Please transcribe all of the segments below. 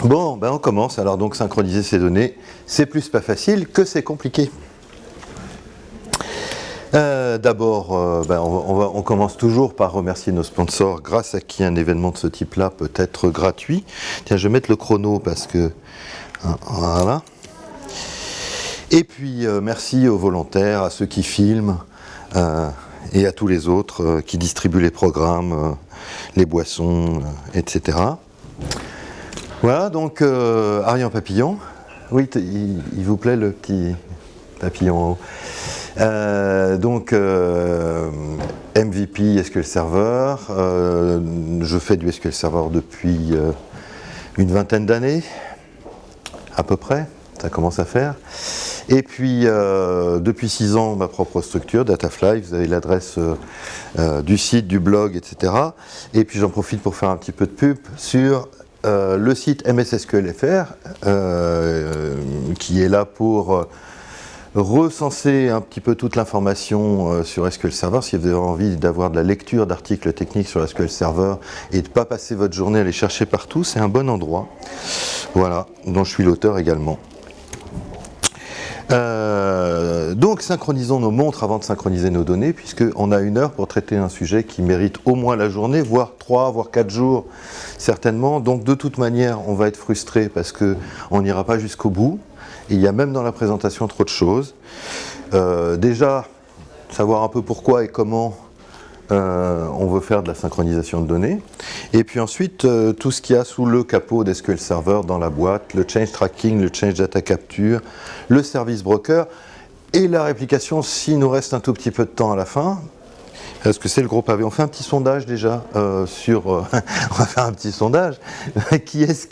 Bon, ben on commence. Alors donc synchroniser ces données, c'est plus pas facile que c'est compliqué. D'abord, on commence toujours par remercier nos sponsors, grâce à qui un événement de ce type-là peut être gratuit. Tiens, je vais mettre le chrono parce que... voilà. Et puis, merci aux volontaires, à ceux qui filment, et à tous les autres qui distribuent les programmes, les boissons, etc. Voilà, donc, Ariane Papillon. Oui, il vous plaît le petit papillon en haut. MVP SQL Server, je fais du SQL Server depuis une vingtaine d'années, à peu près, ça commence à faire. Et puis, depuis 6 ans, ma propre structure, Datafly, vous avez l'adresse du site, du blog, etc. Et puis j'en profite pour faire un petit peu de pub sur le site MSSQL.fr, qui est là pour... recenser un petit peu toute l'information sur SQL Server. Si vous avez envie d'avoir de la lecture d'articles techniques sur SQL Server et de ne pas passer votre journée à les chercher partout, c'est un bon endroit. Voilà, dont je suis l'auteur également. Donc synchronisons nos montres avant de synchroniser nos données, puisqu'on a 1 heure pour traiter un sujet qui mérite au moins la journée, voire 3, voire 4 jours certainement. Donc de toute manière, on va être frustré parce qu'on n'ira pas jusqu'au bout. Et il y a même dans la présentation trop de choses. Déjà, savoir un peu pourquoi et comment on veut faire de la synchronisation de données. Et puis ensuite, tout ce qu'il y a sous le capot d'SQL Server dans la boîte, le change tracking, le change data capture, le service broker et la réplication s'il nous reste un tout petit peu de temps à la fin. Parce que c'est le gros pavé. On fait un petit sondage déjà sur... on va faire un petit sondage. Qui est-ce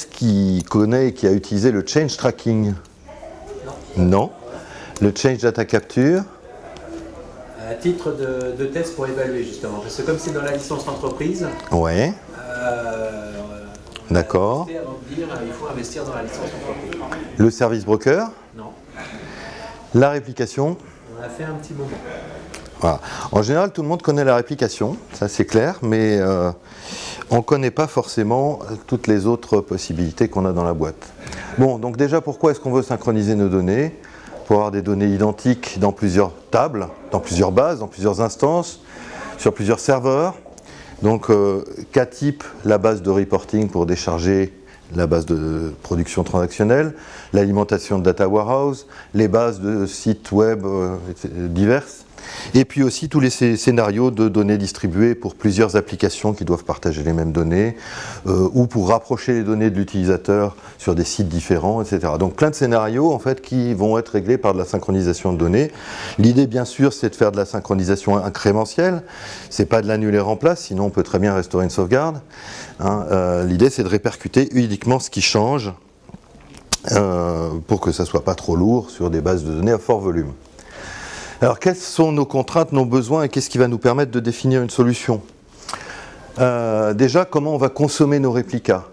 qui connaît et qui a utilisé le change tracking? Non. Le change data capture? À titre de test pour évaluer justement, parce que comme c'est dans la licence entreprise, ouais. D'accord. Avant de dire il faut investir dans la licence entreprise. Le service broker? Non. La réplication? On a fait un petit moment. Voilà. En général, tout le monde connaît la réplication, ça c'est clair, mais on ne connaît pas forcément toutes les autres possibilités qu'on a dans la boîte. Bon, donc déjà, pourquoi est-ce qu'on veut synchroniser nos données? Pour avoir des données identiques dans plusieurs tables, dans plusieurs bases, dans plusieurs instances, sur plusieurs serveurs. Donc, cas type, la base de reporting pour décharger la base de production transactionnelle, l'alimentation de data warehouse, les bases de sites web diverses. Et puis aussi tous les scénarios de données distribuées pour plusieurs applications qui doivent partager les mêmes données, ou pour rapprocher les données de l'utilisateur sur des sites différents, etc. Donc plein de scénarios en fait qui vont être réglés par de la synchronisation de données. L'idée bien sûr c'est de faire de la synchronisation incrémentielle, c'est pas de l'annuler en place, sinon on peut très bien restaurer une sauvegarde. L'idée c'est de répercuter uniquement ce qui change pour que ça soit pas trop lourd sur des bases de données à fort volume. Alors, quelles sont nos contraintes, nos besoins et qu'est-ce qui va nous permettre de définir une solution? Déjà, comment on va consommer nos réplicas?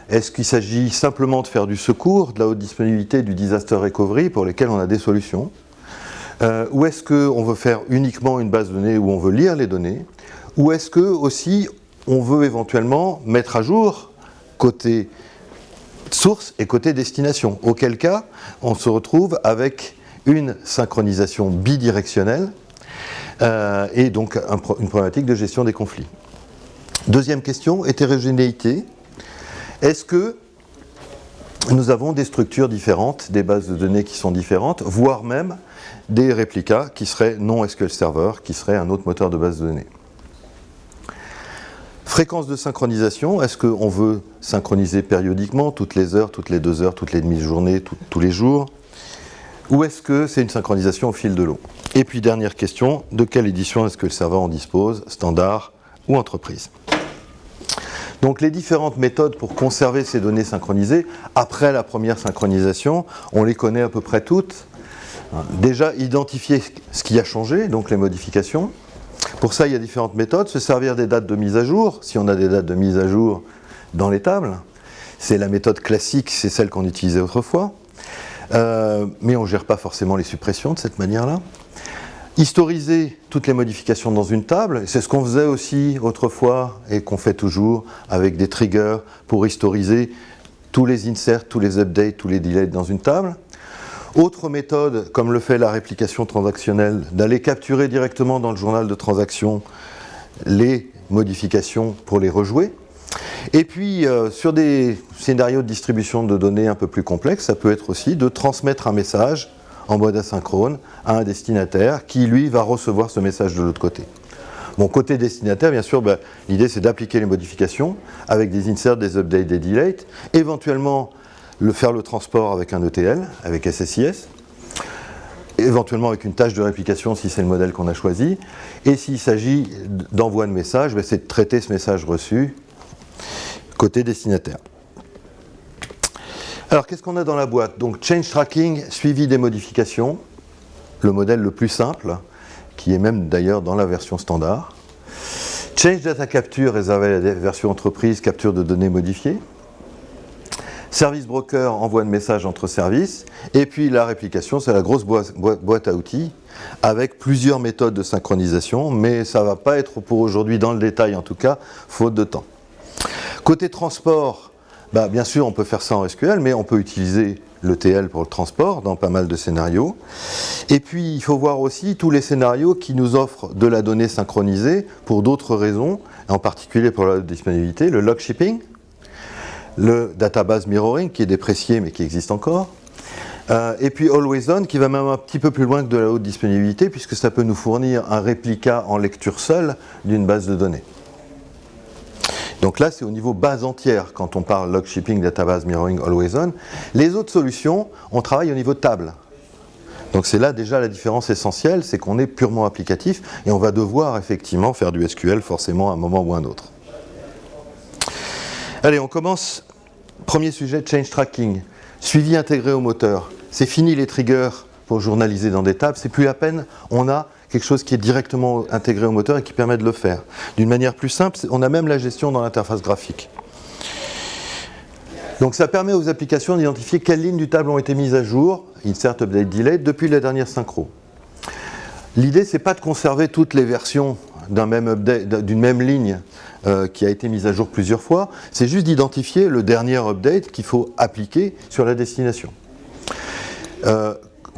Est-ce qu'il s'agit simplement de faire du secours, de la haute disponibilité, du disaster recovery pour lesquels on a des solutions? Ou est-ce qu'on veut faire uniquement une base de données où on veut lire les données? Ou est-ce que aussi on veut éventuellement mettre à jour côté source et côté destination? Auquel cas, on se retrouve avec une synchronisation bidirectionnelle et donc une problématique de gestion des conflits. Deuxième question, hétérogénéité. Est-ce que nous avons des structures différentes, des bases de données qui sont différentes, voire même des réplicas qui seraient non SQL Server, qui seraient un autre moteur de base de données? Fréquence de synchronisation, est-ce qu'on veut synchroniser périodiquement, toutes les heures, toutes les 2 heures, toutes les demi-journées, tous les jours? Ou est-ce que c'est une synchronisation au fil de l'eau? Et puis dernière question, de quelle édition est-ce que le serveur en dispose, standard ou entreprise? Donc les différentes méthodes pour conserver ces données synchronisées, après la première synchronisation, on les connaît à peu près toutes. Déjà, identifier ce qui a changé, donc les modifications. Pour ça, il y a différentes méthodes. Se servir des dates de mise à jour, si on a des dates de mise à jour dans les tables. C'est la méthode classique, c'est celle qu'on utilisait autrefois. Mais on ne gère pas forcément les suppressions de cette manière-là. Historiser toutes les modifications dans une table, c'est ce qu'on faisait aussi autrefois et qu'on fait toujours avec des triggers pour historiser tous les inserts, tous les updates, tous les deletes dans une table. Autre méthode, comme le fait la réplication transactionnelle, d'aller capturer directement dans le journal de transaction les modifications pour les rejouer. Et puis, sur des scénarios de distribution de données un peu plus complexes, ça peut être aussi de transmettre un message en mode asynchrone à un destinataire qui, lui, va recevoir ce message de l'autre côté. Bon, côté destinataire, bien sûr, l'idée c'est d'appliquer les modifications avec des inserts, des updates, des deletes, éventuellement faire le transport avec un ETL, avec SSIS, éventuellement avec une tâche de réplication si c'est le modèle qu'on a choisi, et s'il s'agit d'envoi de message, c'est de traiter ce message reçu côté destinataire. Alors, qu'est-ce qu'on a dans la boîte? Donc, change tracking, suivi des modifications, le modèle le plus simple, qui est même d'ailleurs dans la version standard. Change data capture, réservé à la version entreprise, capture de données modifiées. Service broker, envoi de messages entre services. Et puis la réplication, c'est la grosse boîte à outils, avec plusieurs méthodes de synchronisation, mais ça ne va pas être pour aujourd'hui dans le détail en tout cas, faute de temps. Côté transport, bien sûr, on peut faire ça en SQL, mais on peut utiliser l'ETL pour le transport dans pas mal de scénarios. Et puis, il faut voir aussi tous les scénarios qui nous offrent de la donnée synchronisée pour d'autres raisons, en particulier pour la disponibilité, le log shipping, le database mirroring qui est déprécié mais qui existe encore, et puis Always On qui va même un petit peu plus loin que de la haute disponibilité puisque ça peut nous fournir un réplica en lecture seule d'une base de données. Donc là, c'est au niveau base entière quand on parle log shipping, database mirroring, always on. Les autres solutions, on travaille au niveau table. Donc c'est là déjà la différence essentielle, c'est qu'on est purement applicatif et on va devoir effectivement faire du SQL forcément à un moment ou à un autre. Allez, on commence. Premier sujet, change tracking. Suivi intégré au moteur. C'est fini les triggers pour journaliser dans des tables, c'est plus la peine, on a quelque chose qui est directement intégré au moteur et qui permet de le faire. D'une manière plus simple, on a même la gestion dans l'interface graphique. Donc ça permet aux applications d'identifier quelles lignes du table ont été mises à jour, insert, update, delete, depuis la dernière synchro. L'idée, c'est pas de conserver toutes les versions d'une même ligne qui a été mise à jour plusieurs fois, c'est juste d'identifier le dernier update qu'il faut appliquer sur la destination.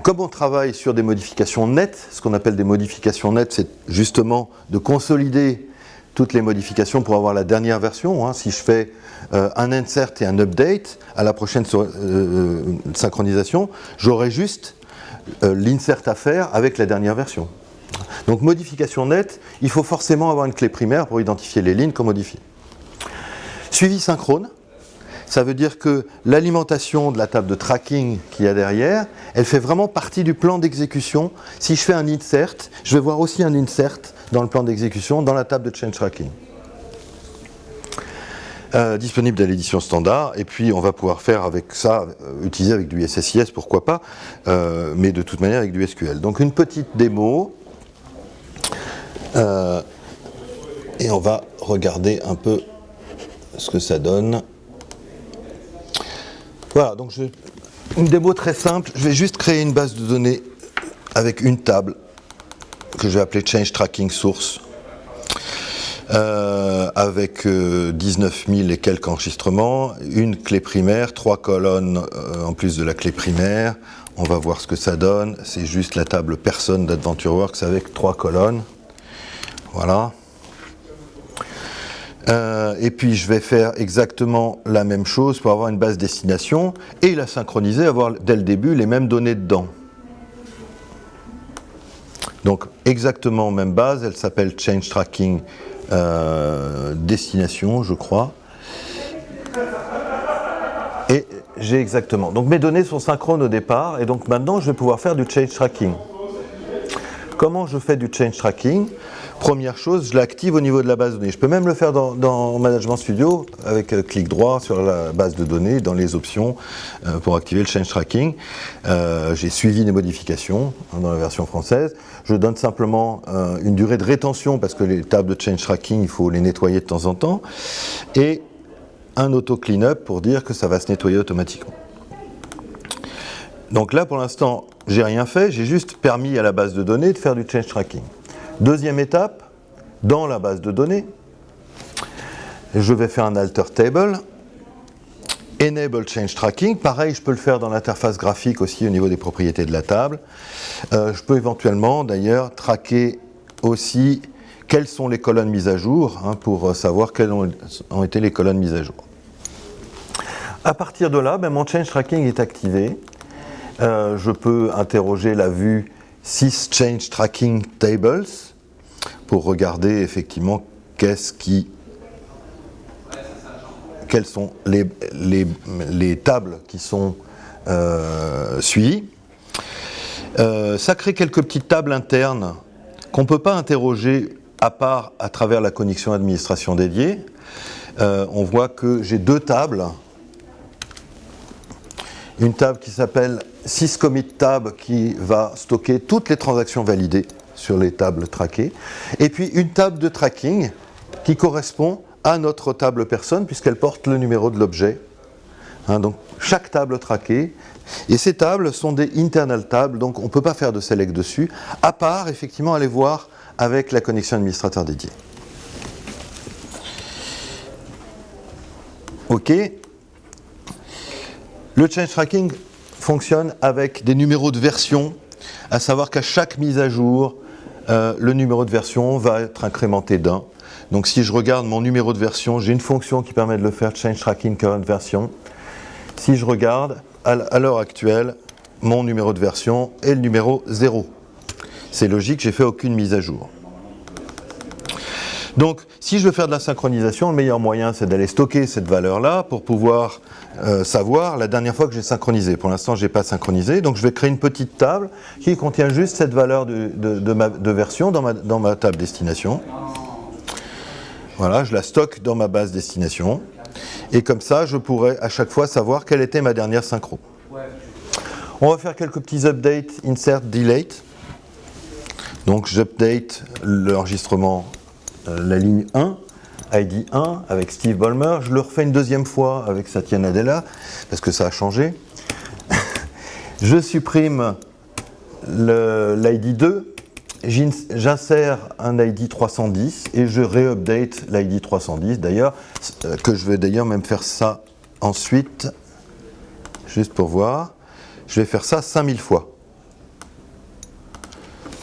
Comme on travaille sur des modifications nettes, ce qu'on appelle des modifications nettes, c'est justement de consolider toutes les modifications pour avoir la dernière version. Si je fais un insert et un update, à la prochaine synchronisation, j'aurai juste l'insert à faire avec la dernière version. Donc modification nette, il faut forcément avoir une clé primaire pour identifier les lignes qu'on modifie. Suivi synchrone. Ça veut dire que l'alimentation de la table de tracking qu'il y a derrière, elle fait vraiment partie du plan d'exécution. Si je fais un insert, je vais voir aussi un insert dans le plan d'exécution, dans la table de change tracking. Disponible dans l'édition standard, et puis on va pouvoir faire avec ça, utiliser avec du SSIS, pourquoi pas, mais de toute manière avec du SQL. Donc une petite démo, et on va regarder un peu ce que ça donne. Voilà, donc une démo très simple. Je vais juste créer une base de données avec une table que je vais appeler Change Tracking Source avec 19 000 et quelques enregistrements, une clé primaire, 3 colonnes en plus de la clé primaire. On va voir ce que ça donne. C'est juste la table personne d'AdventureWorks avec 3 colonnes. Voilà. Et puis je vais faire exactement la même chose pour avoir une base destination et la synchroniser, avoir dès le début les mêmes données dedans. Donc exactement même base, elle s'appelle Change Tracking Destination, je crois. Et j'ai exactement. Donc mes données sont synchrones au départ et donc maintenant je vais pouvoir faire du Change Tracking. Comment je fais du Change Tracking ? Première chose, je l'active au niveau de la base de données. Je peux même le faire dans Management Studio avec clic droit sur la base de données, dans les options pour activer le Change Tracking. J'ai suivi des modifications dans la version française. Je donne simplement une durée de rétention parce que les tables de Change Tracking, il faut les nettoyer de temps en temps. Et un auto-cleanup pour dire que ça va se nettoyer automatiquement. Donc là, pour l'instant, j'ai rien fait, j'ai juste permis à la base de données de faire du change tracking. Deuxième étape, dans la base de données, je vais faire un alter table, enable change tracking, pareil je peux le faire dans l'interface graphique aussi au niveau des propriétés de la table. Je peux éventuellement d'ailleurs traquer aussi quelles sont les colonnes mises à jour, pour savoir quelles ont été les colonnes mises à jour. À partir de là, mon change tracking est activé. Je peux interroger la vue sys change tracking tables pour regarder effectivement quelles sont les tables qui sont suivies. Ça crée quelques petites tables internes qu'on ne peut pas interroger à part à travers la connexion administration dédiée. On voit que j'ai deux tables. Une table qui s'appelle syscommitTab qui va stocker toutes les transactions validées sur les tables traquées. Et puis une table de tracking qui correspond à notre table personne puisqu'elle porte le numéro de l'objet. Donc chaque table traquée. Et ces tables sont des internal tables, donc on ne peut pas faire de select dessus, à part effectivement aller voir avec la connexion administrateur dédiée. OK. Le change tracking fonctionne avec des numéros de version, à savoir qu'à chaque mise à jour, le numéro de version va être incrémenté d'un. Donc si je regarde mon numéro de version, j'ai une fonction qui permet de le faire, change tracking current version. Si je regarde, à l'heure actuelle, mon numéro de version est le numéro 0. C'est logique, j'ai fait aucune mise à jour. Donc, si je veux faire de la synchronisation, le meilleur moyen, c'est d'aller stocker cette valeur-là pour pouvoir savoir la dernière fois que j'ai synchronisé. Pour l'instant, je n'ai pas synchronisé, donc je vais créer une petite table qui contient juste cette valeur de version dans ma table destination. Voilà, je la stocke dans ma base destination. Et comme ça, je pourrai à chaque fois savoir quelle était ma dernière synchro. On va faire quelques petits updates, insert, delete. Donc, j'update l'enregistrement, la ligne 1, ID 1 avec Steve Ballmer. Je le refais une deuxième fois avec Satya Nadella, parce que ça a changé. Je supprime l'ID 2, j'insère un ID 310 et je réupdate l'ID 310 d'ailleurs, que je vais d'ailleurs même faire ça ensuite, juste pour voir. Je vais faire ça 5000 fois.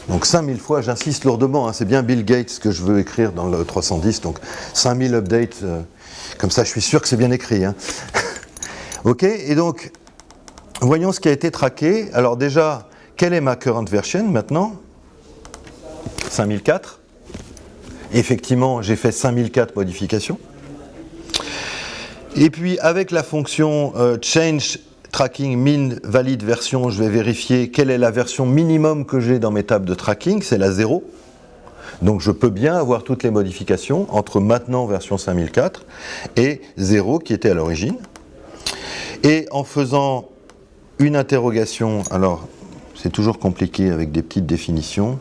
Donc 5000 fois, j'insiste lourdement, c'est bien Bill Gates que je veux écrire dans le 310, donc 5000 updates, comme ça je suis sûr que c'est bien écrit. Ok, et donc, voyons ce qui a été traqué. Alors déjà, quelle est ma current version maintenant ? 5004. Effectivement, j'ai fait 5004 modifications. Et puis, avec la fonction change tracking min valide version, je vais vérifier quelle est la version minimum que j'ai dans mes tables de tracking, c'est la 0. Donc je peux bien avoir toutes les modifications entre maintenant version 5004 et 0 qui était à l'origine. Et en faisant une interrogation, alors c'est toujours compliqué avec des petites définitions,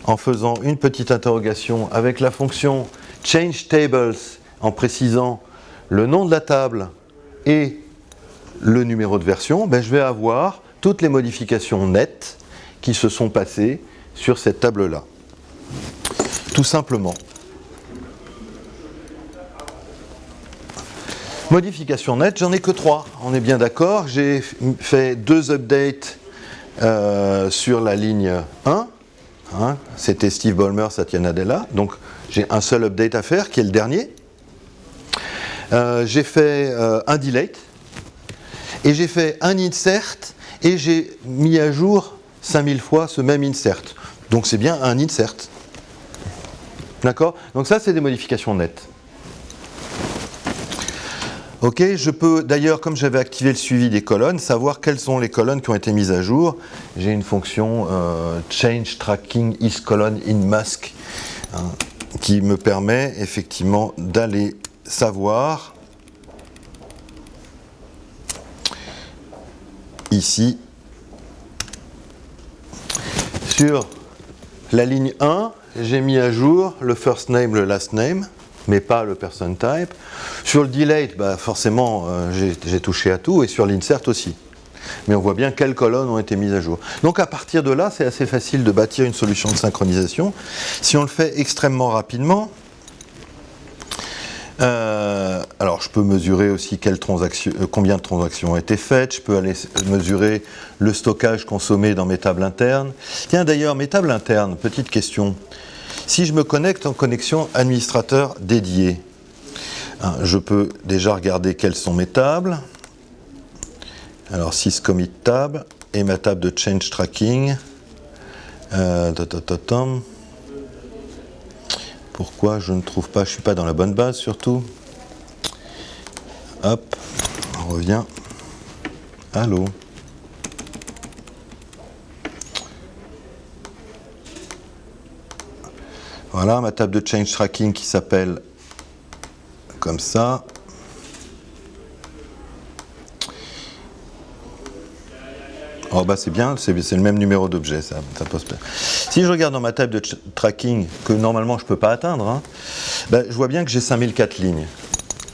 en faisant une petite interrogation avec la fonction change tables en précisant le nom de la table et le numéro de version, je vais avoir toutes les modifications nettes qui se sont passées sur cette table-là. Tout simplement. Modifications nettes, j'en ai que 3, on est bien d'accord. J'ai fait 2 updates sur la ligne 1. C'était Steve Ballmer, Satya Nadella. Donc j'ai un seul update à faire, qui est le dernier. J'ai fait un delete. Et j'ai fait un insert et j'ai mis à jour 5000 fois ce même insert. Donc c'est bien un insert. D'accord ? Donc ça, c'est des modifications nettes. Ok, je peux d'ailleurs, comme j'avais activé le suivi des colonnes, savoir quelles sont les colonnes qui ont été mises à jour. J'ai une fonction change tracking is colon in mask qui me permet effectivement d'aller savoir ici, sur la ligne 1, j'ai mis à jour le first name, le last name, mais pas le person type. Sur le delete, forcément, j'ai touché à tout, et sur l'insert aussi. mais on voit bien quelles colonnes ont été mises à jour. Donc à partir de là, c'est assez facile de bâtir une solution de synchronisation. Si on le fait extrêmement rapidement, alors je peux mesurer aussi combien de transactions ont été faites, je peux aller mesurer le stockage consommé dans mes tables internes. Tiens d'ailleurs, mes tables internes, petite question. Si je me connecte en connexion administrateur dédié, je peux déjà regarder quelles sont mes tables. Alors syscommit table et ma table de change tracking. Pourquoi je ne trouve pas, je ne suis pas dans la bonne base surtout. Hop, on revient. Allô. Voilà ma table de change tracking qui s'appelle comme ça. Oh bah c'est bien, c'est le même numéro d'objet, ça pose pas. Si je regarde dans ma table de tracking, que normalement je ne peux pas atteindre, je vois bien que j'ai 5004 lignes.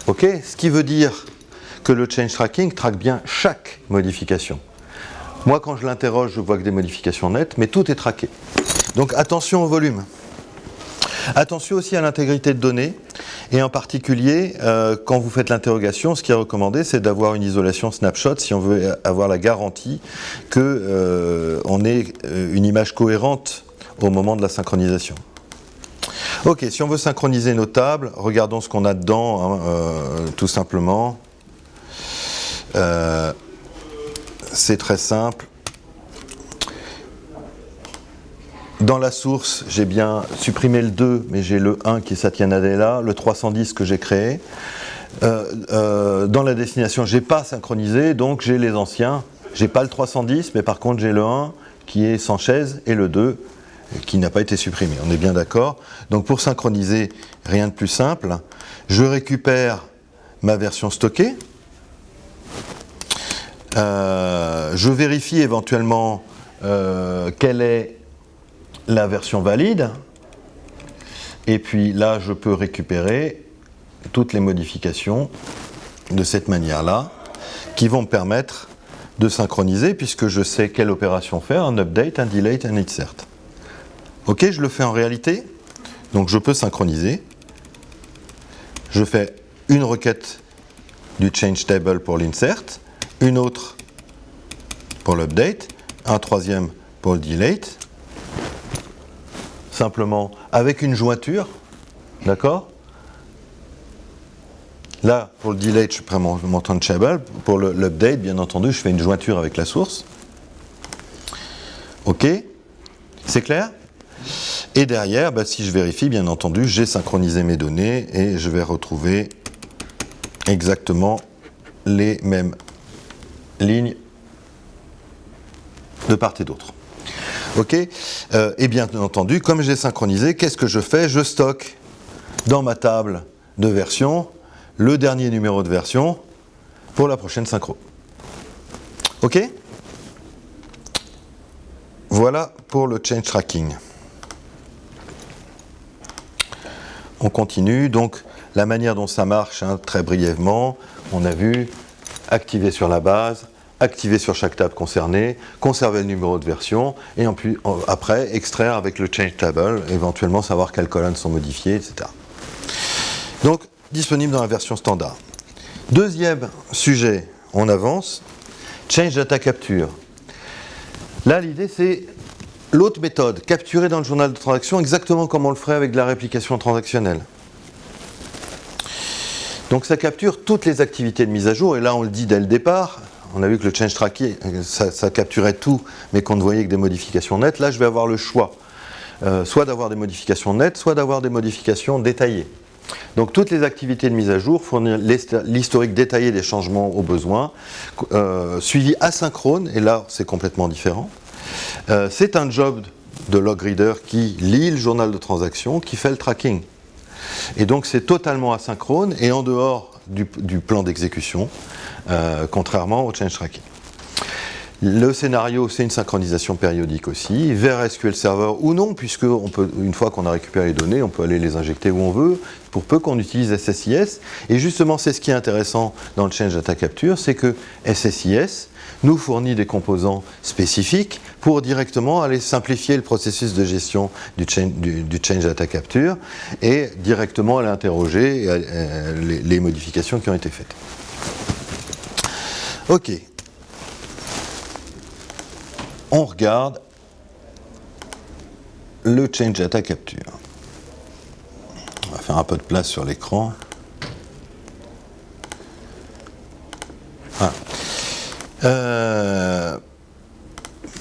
Ok, ce qui veut dire que le change tracking traque bien chaque modification. Moi quand je l'interroge, je vois que des modifications nettes, mais tout est traqué. Donc attention au volume. Attention aussi à l'intégrité de données, et en particulier, quand vous faites l'interrogation, ce qui est recommandé, c'est d'avoir une isolation snapshot si on veut avoir la garantie qu'on ait une image cohérente au moment de la synchronisation. Ok, si on veut synchroniser nos tables, regardons ce qu'on a dedans, tout simplement. C'est très simple. Dans la source, j'ai bien supprimé le 2, mais j'ai le 1 qui est Satya Nadella, le 310 que j'ai créé. Dans la destination, je n'ai pas synchronisé, donc j'ai les anciens. Je n'ai pas le 310, mais par contre j'ai le 1 qui est sans chaise et le 2 qui n'a pas été supprimé. On est bien d'accord. Donc pour synchroniser, rien de plus simple. Je récupère ma version stockée. Je vérifie éventuellement quelle est la version valide, et puis là je peux récupérer toutes les modifications de cette manière-là qui vont me permettre de synchroniser puisque je sais quelle opération faire, un update, un delete, un insert. Ok, je le fais en réalité, donc je peux synchroniser. Je fais une requête du change table pour l'insert, une autre pour l'update, un troisième pour le delete, simplement avec une jointure, d'accord? Là, pour le delete, je prends mon table. Pour l'update, bien entendu, je fais une jointure avec la source. Ok? C'est clair? Et derrière, si je vérifie, bien entendu, j'ai synchronisé mes données et je vais retrouver exactement les mêmes lignes de part et d'autre. Ok, et bien entendu, comme j'ai synchronisé, qu'est-ce que je fais? Je stocke dans ma table de version le dernier numéro de version pour la prochaine synchro. Ok? Voilà pour le change tracking. On continue, donc la manière dont ça marche, très brièvement, on a vu activer sur la base, activer sur chaque table concernée, conserver le numéro de version, et après extraire avec le change table, éventuellement savoir quelles colonnes sont modifiées, etc. Donc, disponible dans la version standard. Deuxième sujet, on avance, change data capture. Là, l'idée, c'est l'autre méthode, capturer dans le journal de transaction exactement comme on le ferait avec de la réplication transactionnelle. Donc, ça capture toutes les activités de mise à jour, et là, on le dit dès le départ. On a vu que le change tracking, ça capturait tout, mais qu'on ne voyait que des modifications nettes. Là, je vais avoir le choix, soit d'avoir des modifications nettes, soit d'avoir des modifications détaillées. Donc, toutes les activités de mise à jour, fournir l'historique détaillé des changements au besoin, suivi asynchrone, et là, c'est complètement différent. C'est un job de log reader qui lit le journal de transaction, qui fait le tracking. Et donc, c'est totalement asynchrone et en dehors du plan d'exécution, contrairement au change tracking. Le scénario, c'est une synchronisation périodique aussi, vers SQL Server ou non, puisque une fois qu'on a récupéré les données, on peut aller les injecter où on veut, pour peu qu'on utilise SSIS. Et justement, c'est ce qui est intéressant dans le Change Data Capture, c'est que SSIS nous fournit des composants spécifiques pour directement aller simplifier le processus de gestion du Change Data Capture et directement aller interroger les modifications qui ont été faites. Ok. On regarde le Change Data Capture. On va faire un peu de place sur l'écran. Voilà.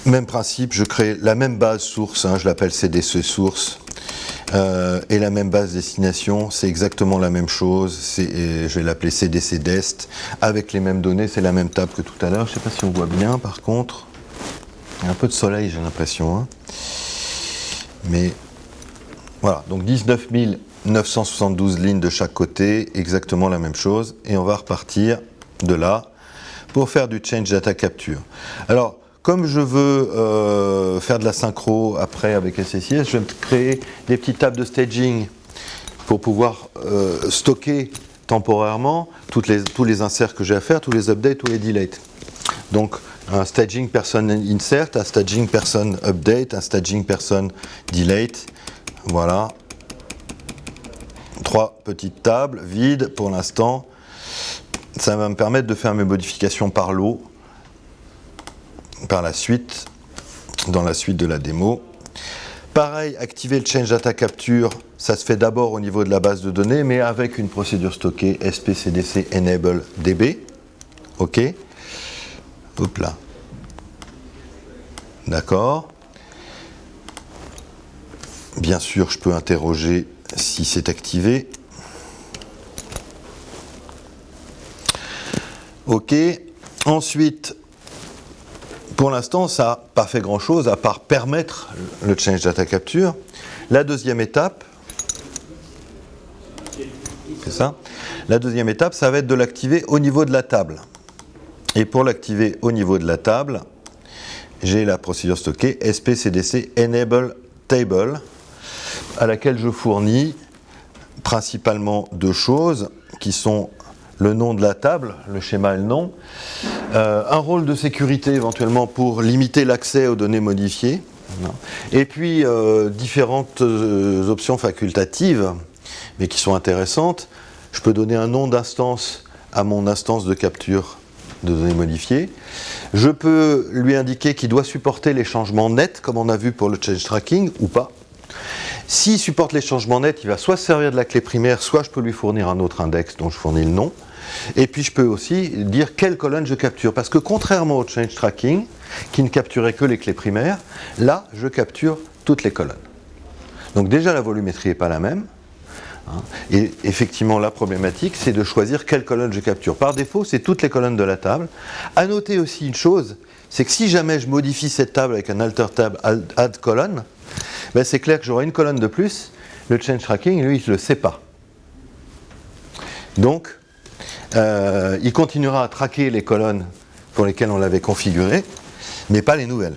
Même principe, je crée la même base source, je l'appelle CDC source, et la même base destination, c'est exactement la même chose, je vais l'appeler CDC dest, avec les mêmes données, c'est la même table que tout à l'heure. Je ne sais pas si on voit bien par contre. Il y a un peu de soleil, j'ai l'impression. Mais voilà, donc 19 972 lignes de chaque côté, exactement la même chose. Et on va repartir de là pour faire du Change Data Capture. Alors, comme je veux faire de la synchro après avec SSIS, je vais créer des petites tables de staging pour pouvoir stocker temporairement tous les inserts que j'ai à faire, tous les updates, tous les deletes. Donc, un staging person insert, un staging person update, un staging person delete. Voilà. 3 petites tables vides pour l'instant. Ça va me permettre de faire mes modifications par lot, par la suite, dans la suite de la démo. Pareil, activer le Change Data Capture, ça se fait d'abord au niveau de la base de données, mais avec une procédure stockée SPCDC enable DB. OK. Hop là. D'accord. Bien sûr, je peux interroger si c'est activé. OK. Ensuite, pour l'instant, ça n'a pas fait grand-chose à part permettre le Change Data Capture. La deuxième étape, c'est ça. La deuxième étape, ça va être de l'activer au niveau de la table. Et pour l'activer au niveau de la table, j'ai la procédure stockée SPCDC enable table, à laquelle je fournis principalement 2 choses qui sont le nom de la table, le schéma et le nom, un rôle de sécurité éventuellement pour limiter l'accès aux données modifiées, et puis différentes options facultatives, mais qui sont intéressantes. Je peux donner un nom d'instance à mon instance de capture de données modifiées. Je peux lui indiquer qu'il doit supporter les changements nets, comme on a vu pour le change tracking, ou pas. S'il supporte les changements nets, il va soit se servir de la clé primaire, soit je peux lui fournir un autre index dont je fournis le nom. Et puis je peux aussi dire quelle colonne je capture. Parce que contrairement au change tracking, qui ne capturait que les clés primaires, là, je capture toutes les colonnes. Donc déjà, la volumétrie n'est pas la même. Et effectivement, la problématique, c'est de choisir quelle colonne je capture. Par défaut, c'est toutes les colonnes de la table. À noter aussi une chose, c'est que si jamais je modifie cette table avec un alter tab add colonne, ben c'est clair que j'aurai une colonne de plus. Le change tracking, lui, il ne le sait pas. Donc, il continuera à traquer les colonnes pour lesquelles on l'avait configuré, mais pas les nouvelles.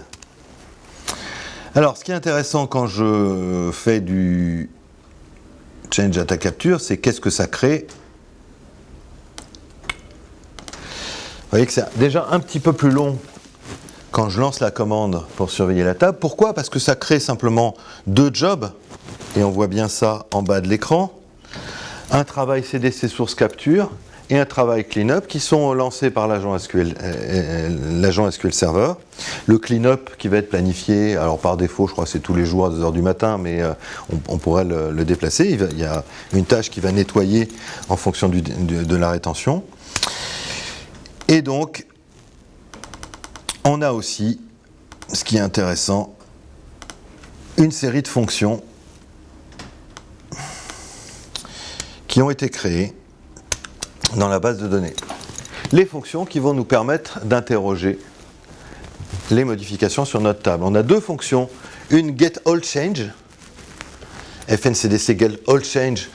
Alors, ce qui est intéressant quand je fais du Change Data Capture, c'est qu'est-ce que ça crée. Vous voyez que c'est déjà un petit peu plus long quand je lance la commande pour surveiller la table. Pourquoi ? Parce que ça crée simplement 2 jobs, et on voit bien ça en bas de l'écran. Un travail CDC source capture et un travail cleanup qui sont lancés par l'agent SQL Server. Le cleanup qui va être planifié, alors par défaut, je crois que c'est tous les jours à 2h du matin, mais on pourrait le déplacer. Il y a une tâche qui va nettoyer en fonction de la rétention. Et donc, on a aussi, ce qui est intéressant, une série de fonctions qui ont été créées dans la base de données. Les fonctions qui vont nous permettre d'interroger les modifications sur notre table. On a 2 fonctions, une getAllChange, FNCDC getAllChange,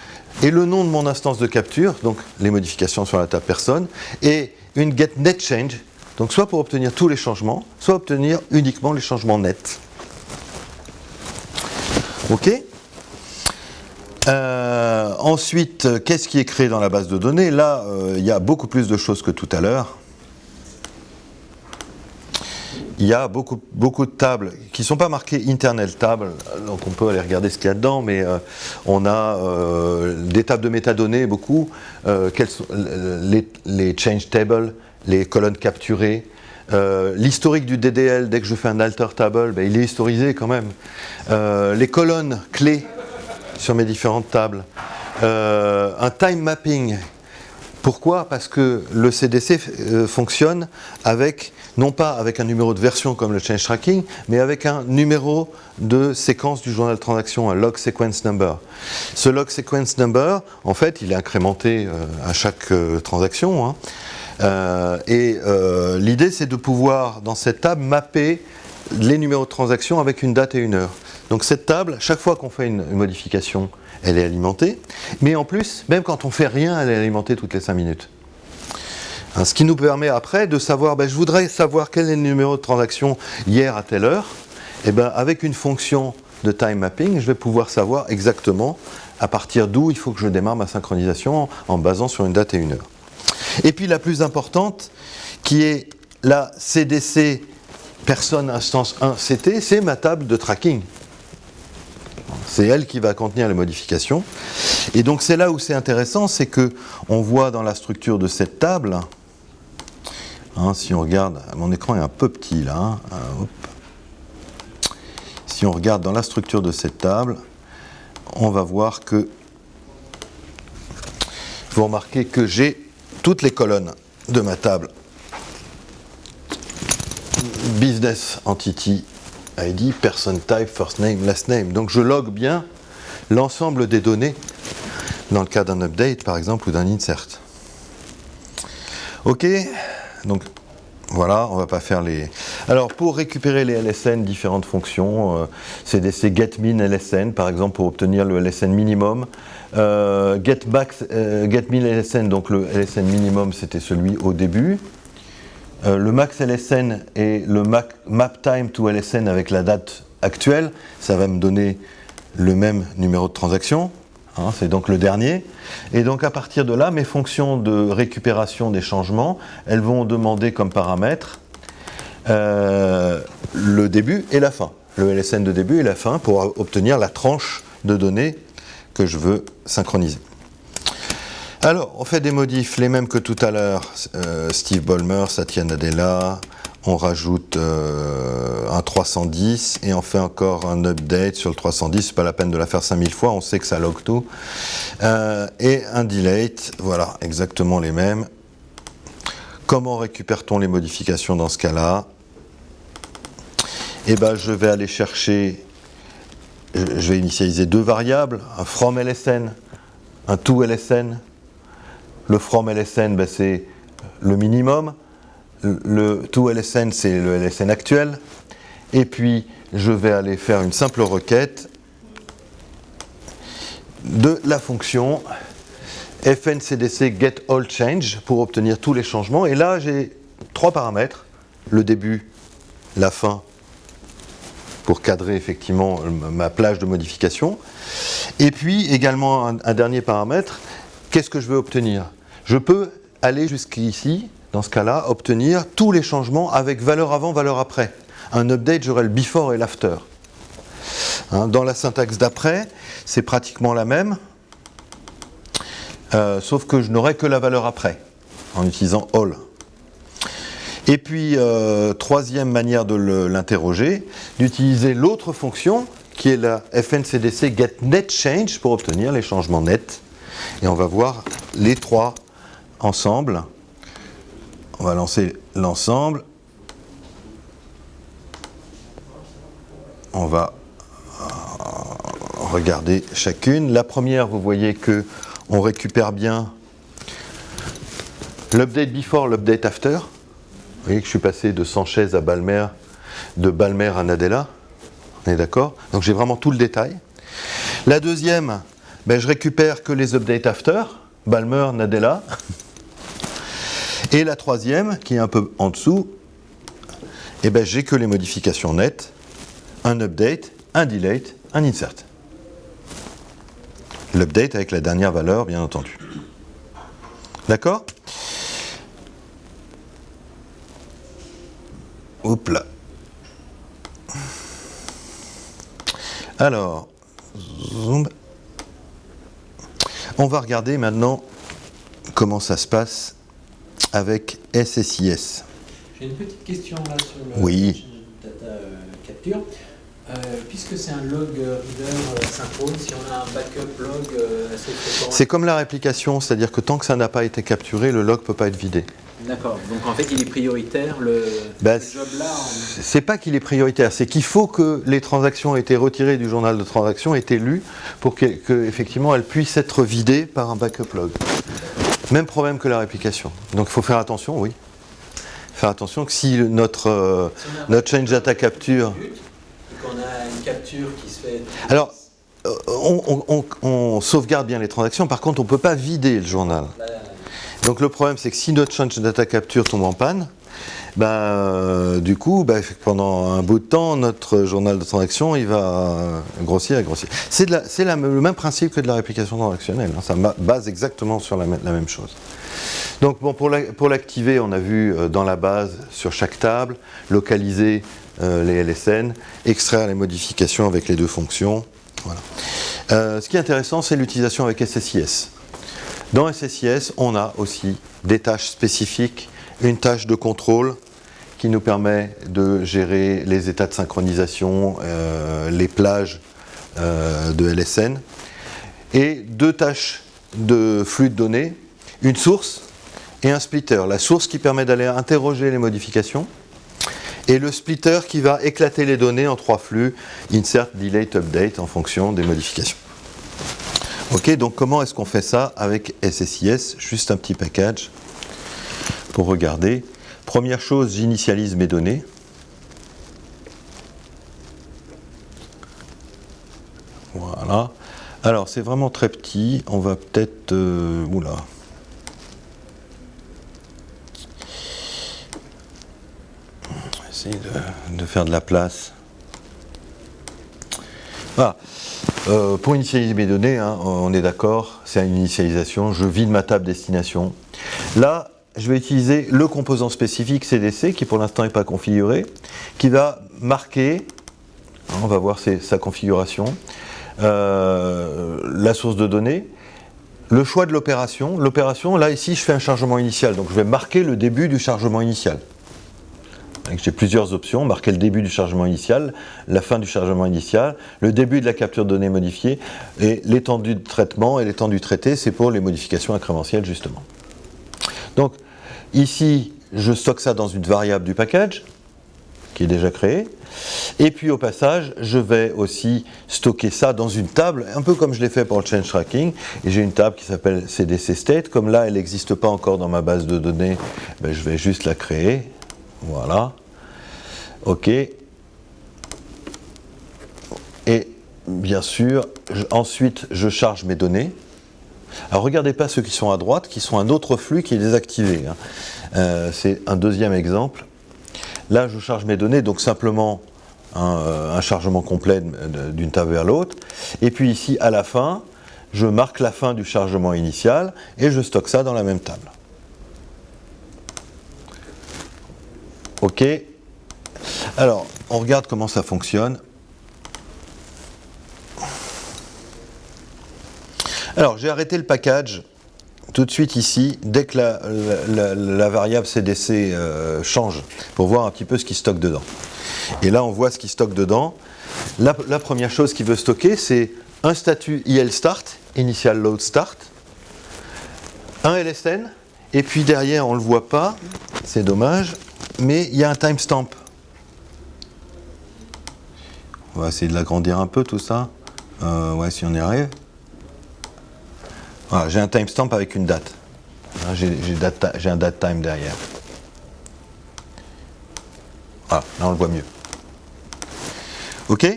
et le nom de mon instance de capture, donc les modifications sur la table personne, et une getNetChange, Donc soit pour obtenir tous les changements, soit obtenir uniquement les changements nets. Ok. Ensuite, qu'est-ce qui est créé dans la base de données? Là, il y a beaucoup plus de choses que tout à l'heure. Il y a beaucoup de tables qui ne sont pas marquées internal table, donc on peut aller regarder ce qu'il y a dedans, mais on a des tables de métadonnées, beaucoup, quels sont les change tables, les colonnes capturées, l'historique du DDL, dès que je fais un alter table, ben, il est historisé quand même, les colonnes clés sur mes différentes tables, un time mapping. Pourquoi? Parce que le CDC fonctionne avec, non pas avec un numéro de version comme le change tracking, mais avec un numéro de séquence du journal de transaction, un log sequence number. Ce log sequence number, en fait, il est incrémenté à chaque transaction. Hein. L'idée, c'est de pouvoir, dans cette table, mapper les numéros de transaction avec une date et une heure. Donc cette table, chaque fois qu'on fait une modification, elle est alimentée, mais en plus, même quand on ne fait rien, elle est alimentée toutes les 5 minutes. Hein, ce qui nous permet après de savoir, je voudrais savoir quel est le numéro de transaction hier à telle heure, et avec une fonction de time mapping, je vais pouvoir savoir exactement à partir d'où il faut que je démarre ma synchronisation en basant sur une date et une heure. Et puis la plus importante, qui est la CDC personne instance 1 CT, c'est ma table de tracking. C'est elle qui va contenir les modifications. Et donc c'est là où c'est intéressant, c'est que on voit dans la structure de cette table, hein, si on regarde, mon écran est un peu petit là, hein, hop. Si on regarde dans la structure de cette table, on va voir que, vous remarquez que j'ai toutes les colonnes de ma table business entity ID, person type, first name, last name. Donc je log bien l'ensemble des données dans le cas d'un update par exemple ou d'un insert. Ok, donc voilà, on va pas faire les... Alors pour récupérer les LSN, différentes fonctions, CDC getMin LSN par exemple pour obtenir le LSN minimum, getMax, getMin LSN, donc le LSN minimum c'était celui au début. Le max LSN et le map time to LSN avec la date actuelle, ça va me donner le même numéro de transaction, hein, c'est donc le dernier. Et donc à partir de là, mes fonctions de récupération des changements, elles vont demander comme paramètre le début et la fin, le LSN de début et la fin pour obtenir la tranche de données que je veux synchroniser. Alors, on fait des modifs, les mêmes que tout à l'heure, Steve Ballmer, Satya Nadella, on rajoute un 310 et on fait encore un update sur le 310, c'est pas la peine de la faire 5000 fois, on sait que ça log tout. Et un delete, voilà, exactement les mêmes. Comment récupère-t-on les modifications dans ce cas-là? Eh bien, je vais aller chercher, je vais initialiser deux variables, un from LSN, un to LSN. Le from LSN, c'est le minimum. Le to LSN, c'est le LSN actuel. Et puis, je vais aller faire une simple requête de la fonction fncdc getAllChange pour obtenir tous les changements. Et là, j'ai trois paramètres. Le début, la fin, pour cadrer effectivement ma plage de modification. Et puis, également, un dernier paramètre. Qu'est-ce que je veux obtenir? Je peux aller jusqu'ici, dans ce cas-là, obtenir tous les changements avec valeur avant, valeur après. Un update, j'aurai le before et l'after. Hein, dans la syntaxe d'après, c'est pratiquement la même, sauf que je n'aurai que la valeur après, en utilisant all. Et puis, troisième manière de l'interroger, d'utiliser l'autre fonction, qui est la fncdc getNetChange, pour obtenir les changements nets. Et on va voir les trois ensemble. On va lancer l'ensemble. On va regarder chacune. La première, vous voyez que on récupère bien l'update before, l'update after. Vous voyez que je suis passé de Sanchez à Ballmer, de Ballmer à Nadella. On est d'accord? Donc j'ai vraiment tout le détail. La deuxième, je récupère que les updates after, Ballmer, Nadella. Et la troisième, qui est un peu en dessous, eh ben, j'ai que les modifications nettes, un update, un delete, un insert. L'update avec la dernière valeur, bien entendu. D'accord? Hop là. Alors, zoom. On va regarder maintenant comment ça se passe avec SSIS. J'ai une petite question là sur le Oui. data capture. Puisque c'est un log reader synchrone, si on a un backup log assez fréquent. C'est comme la réplication, c'est-à-dire que tant que ça n'a pas été capturé, le log ne peut pas être vidé. D'accord, donc en fait il est prioritaire le job là. C'est pas qu'il est prioritaire, c'est qu'il faut que les transactions aient été retirées du journal de transaction, aient été lues pour qu'effectivement elles puissent être vidées par un backup log. Même problème que la réplication. Donc il faut faire attention, oui. Faire attention que si notre change data capture. Qu'on a une capture qui se fait. Alors, on sauvegarde bien les transactions, par contre on ne peut pas vider le journal. Donc le problème c'est que si notre change data capture tombe en panne, du coup, pendant un bout de temps, notre journal de transaction il va grossir et grossir. C'est le même principe que de la réplication transactionnelle, hein. Ça base exactement sur la même chose. Donc bon, pour l'activer, on a vu dans la base sur chaque table, localiser les LSN, extraire les modifications avec les deux fonctions. Voilà. Ce qui est intéressant, c'est l'utilisation avec SSIS. Dans SSIS, on a aussi des tâches spécifiques, une tâche de contrôle qui nous permet de gérer les états de synchronisation, les plages de LSN, et deux tâches de flux de données, une source et un splitter. La source qui permet d'aller interroger les modifications, et le splitter qui va éclater les données en trois flux, insert, delete, update, en fonction des modifications. Ok, donc comment est-ce qu'on fait ça avec SSIS? Juste un petit package pour regarder. Première chose, j'initialise mes données. Voilà. Alors, c'est vraiment très petit. On va peut-être... oula. On va essayer de faire de la place. Voilà. Pour initialiser mes données, hein, on est d'accord, c'est une initialisation, je vide ma table destination. Là, je vais utiliser le composant spécifique CDC, qui pour l'instant n'est pas configuré, qui va marquer, on va voir sa configuration, la source de données, le choix de l'opération. L'opération, là ici, je fais un chargement initial, donc je vais marquer le début du chargement initial. J'ai plusieurs options, marquer le début du chargement initial, la fin du chargement initial, le début de la capture de données modifiée, et l'étendue de traitement et l'étendue traitée, c'est pour les modifications incrémentielles justement. Donc ici, je stocke ça dans une variable du package, qui est déjà créée, et puis au passage, je vais aussi stocker ça dans une table, un peu comme je l'ai fait pour le change tracking, et j'ai une table qui s'appelle CDC State, comme là elle n'existe pas encore dans ma base de données, je vais juste la créer. Voilà. OK. Et bien sûr, ensuite, je charge mes données. Alors, regardez pas ceux qui sont à droite, qui sont un autre flux qui est désactivé. Hein. C'est un deuxième exemple. Là, je charge mes données, donc simplement un chargement complet d'une table vers l'autre. Et puis ici, à la fin, je marque la fin du chargement initial et je stocke ça dans la même table. OK. Alors, on regarde comment ça fonctionne. Alors, j'ai arrêté le package tout de suite ici, dès que la variable CDC change, pour voir un petit peu ce qui stocke dedans. Et là, on voit ce qui stocke dedans. La première chose qu'il veut stocker, c'est un statut IL start, initial load start, un LSN, et puis derrière, on ne le voit pas, c'est dommage, mais il y a un timestamp. On va essayer de l'agrandir un peu tout ça. Ouais, si on y arrive. Voilà, j'ai un timestamp avec une date. J'ai un date time derrière. Voilà, là on le voit mieux. OK.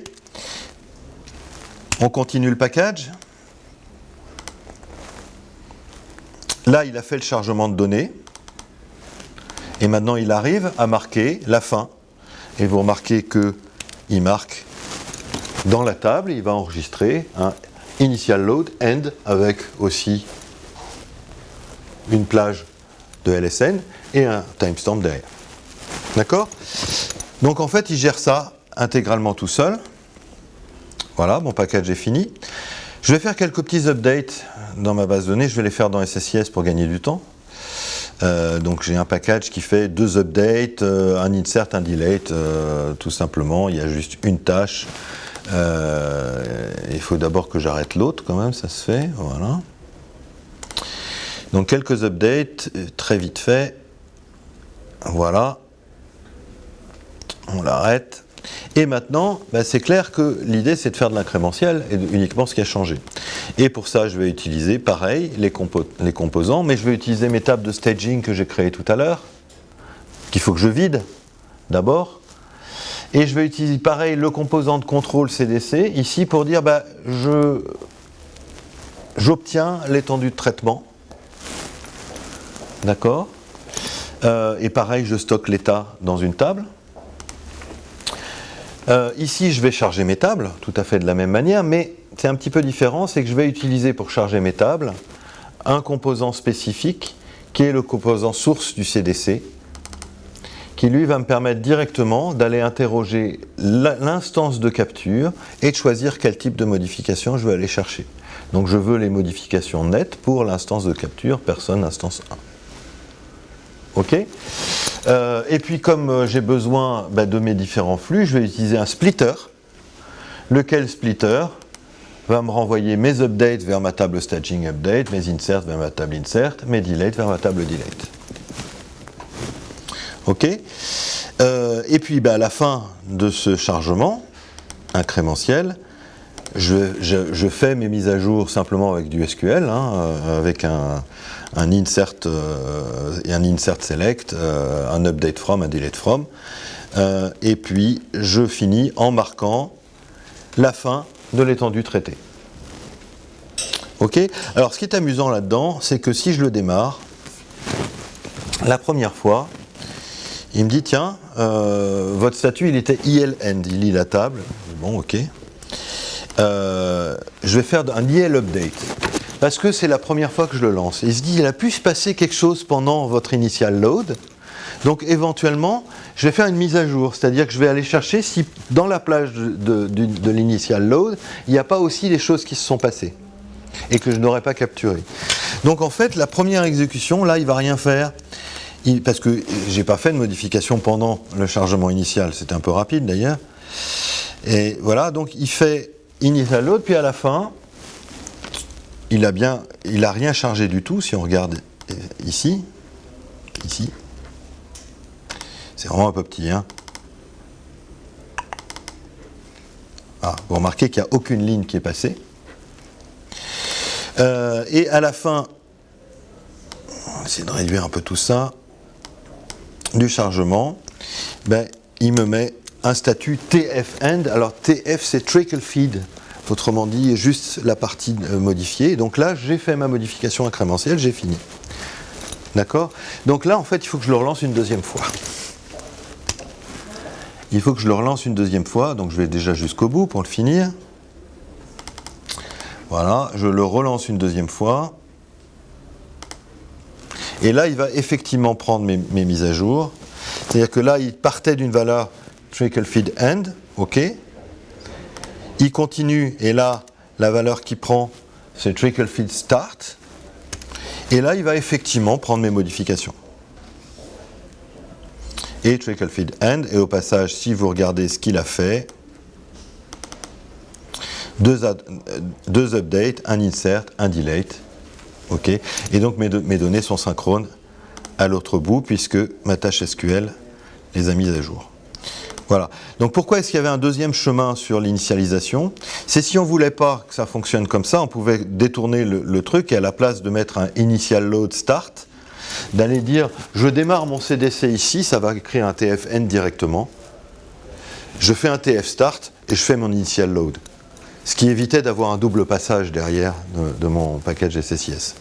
On continue le package. Là, il a fait le chargement de données. Et maintenant, il arrive à marquer la fin. Et vous remarquez qu'il marque dans la table, il va enregistrer un initial load end avec aussi une plage de LSN et un timestamp derrière. D'accord? Donc en fait, il gère ça intégralement tout seul. Voilà, mon package est fini. Je vais faire quelques petits updates dans ma base de données. Je vais les faire dans SSIS pour gagner du temps. Donc j'ai un package qui fait 2 updates, un insert, un delete, tout simplement. Il y a juste une tâche. Il faut d'abord que j'arrête l'autre quand même, ça se fait. Voilà. Donc quelques updates, très vite fait. Voilà. On l'arrête. Et maintenant, c'est clair que l'idée c'est de faire de l'incrémentiel et uniquement ce qui a changé. Et pour ça, je vais utiliser pareil les composants, mais je vais utiliser mes tables de staging que j'ai créées tout à l'heure, qu'il faut que je vide d'abord. Et je vais utiliser pareil le composant de contrôle CDC ici pour dire j'obtiens l'étendue de traitement. D'accord. Et pareil, je stocke l'état dans une table. Ici, je vais charger mes tables, tout à fait de la même manière, mais c'est un petit peu différent, c'est que je vais utiliser pour charger mes tables un composant spécifique qui est le composant source du CDC, qui lui va me permettre directement d'aller interroger l'instance de capture et de choisir quel type de modification je veux aller chercher. Donc je veux les modifications nettes pour l'instance de capture personne instance 1. Ok. Et puis comme j'ai besoin de mes différents flux, je vais utiliser un splitter, lequel splitter va me renvoyer mes updates vers ma table staging update, mes inserts vers ma table insert, mes deletes vers ma table delete. Ok. Et puis à la fin de ce chargement incrémentiel, je fais mes mises à jour simplement avec du SQL, avec un insert et un insert select, un update from, un delete from, et puis je finis en marquant la fin de l'étendue traitée. Ok. Alors ce qui est amusant là-dedans, c'est que si je le démarre, la première fois, il me dit tiens, votre statut il était IL end, il lit la table, bon ok. Je vais faire un IL update parce que c'est la première fois que je le lance. Il se dit il a pu se passer quelque chose pendant votre initial load, donc éventuellement je vais faire une mise à jour, c'est-à-dire que je vais aller chercher si dans la plage de l'initial load il n'y a pas aussi des choses qui se sont passées et que je n'aurais pas capturées. Donc en fait la première exécution là il va rien faire parce que j'ai pas fait de modification pendant le chargement initial, c'était un peu rapide d'ailleurs. Et voilà, donc il fait initial load, puis à la fin, il a rien chargé du tout. Si on regarde ici, c'est vraiment un peu petit. Vous remarquez qu'il n'y a aucune ligne qui est passée. Et à la fin, on va essayer de réduire un peu tout ça, du chargement, il me met un statut TF end. Alors TF c'est trickle feed, autrement dit juste la partie modifiée. Donc là j'ai fait ma modification incrémentielle, j'ai fini. D'accord. Donc là en fait il faut que je le relance une deuxième fois. Donc je vais déjà jusqu'au bout pour le finir. Voilà, je le relance une deuxième fois. Et là il va effectivement prendre mes mises à jour. C'est-à-dire que là il partait d'une valeur trickle feed end, ok. Il continue, et là, la valeur qu'il prend, c'est trickle feed start. Et là, il va effectivement prendre mes modifications. Et trickle feed end, et au passage, si vous regardez ce qu'il a fait, deux updates, un insert, un delete, ok. Et donc mes données sont synchrones à l'autre bout, puisque ma tâche SQL les a mises à jour. Voilà. Donc pourquoi est-ce qu'il y avait un deuxième chemin sur l'initialisation? C'est si on ne voulait pas que ça fonctionne comme ça, on pouvait détourner le truc et à la place de mettre un initial load start, d'aller dire je démarre mon CDC ici, ça va écrire un TF end directement. Je fais un TF start et je fais mon initial load. Ce qui évitait d'avoir un double passage derrière de mon package SSIS.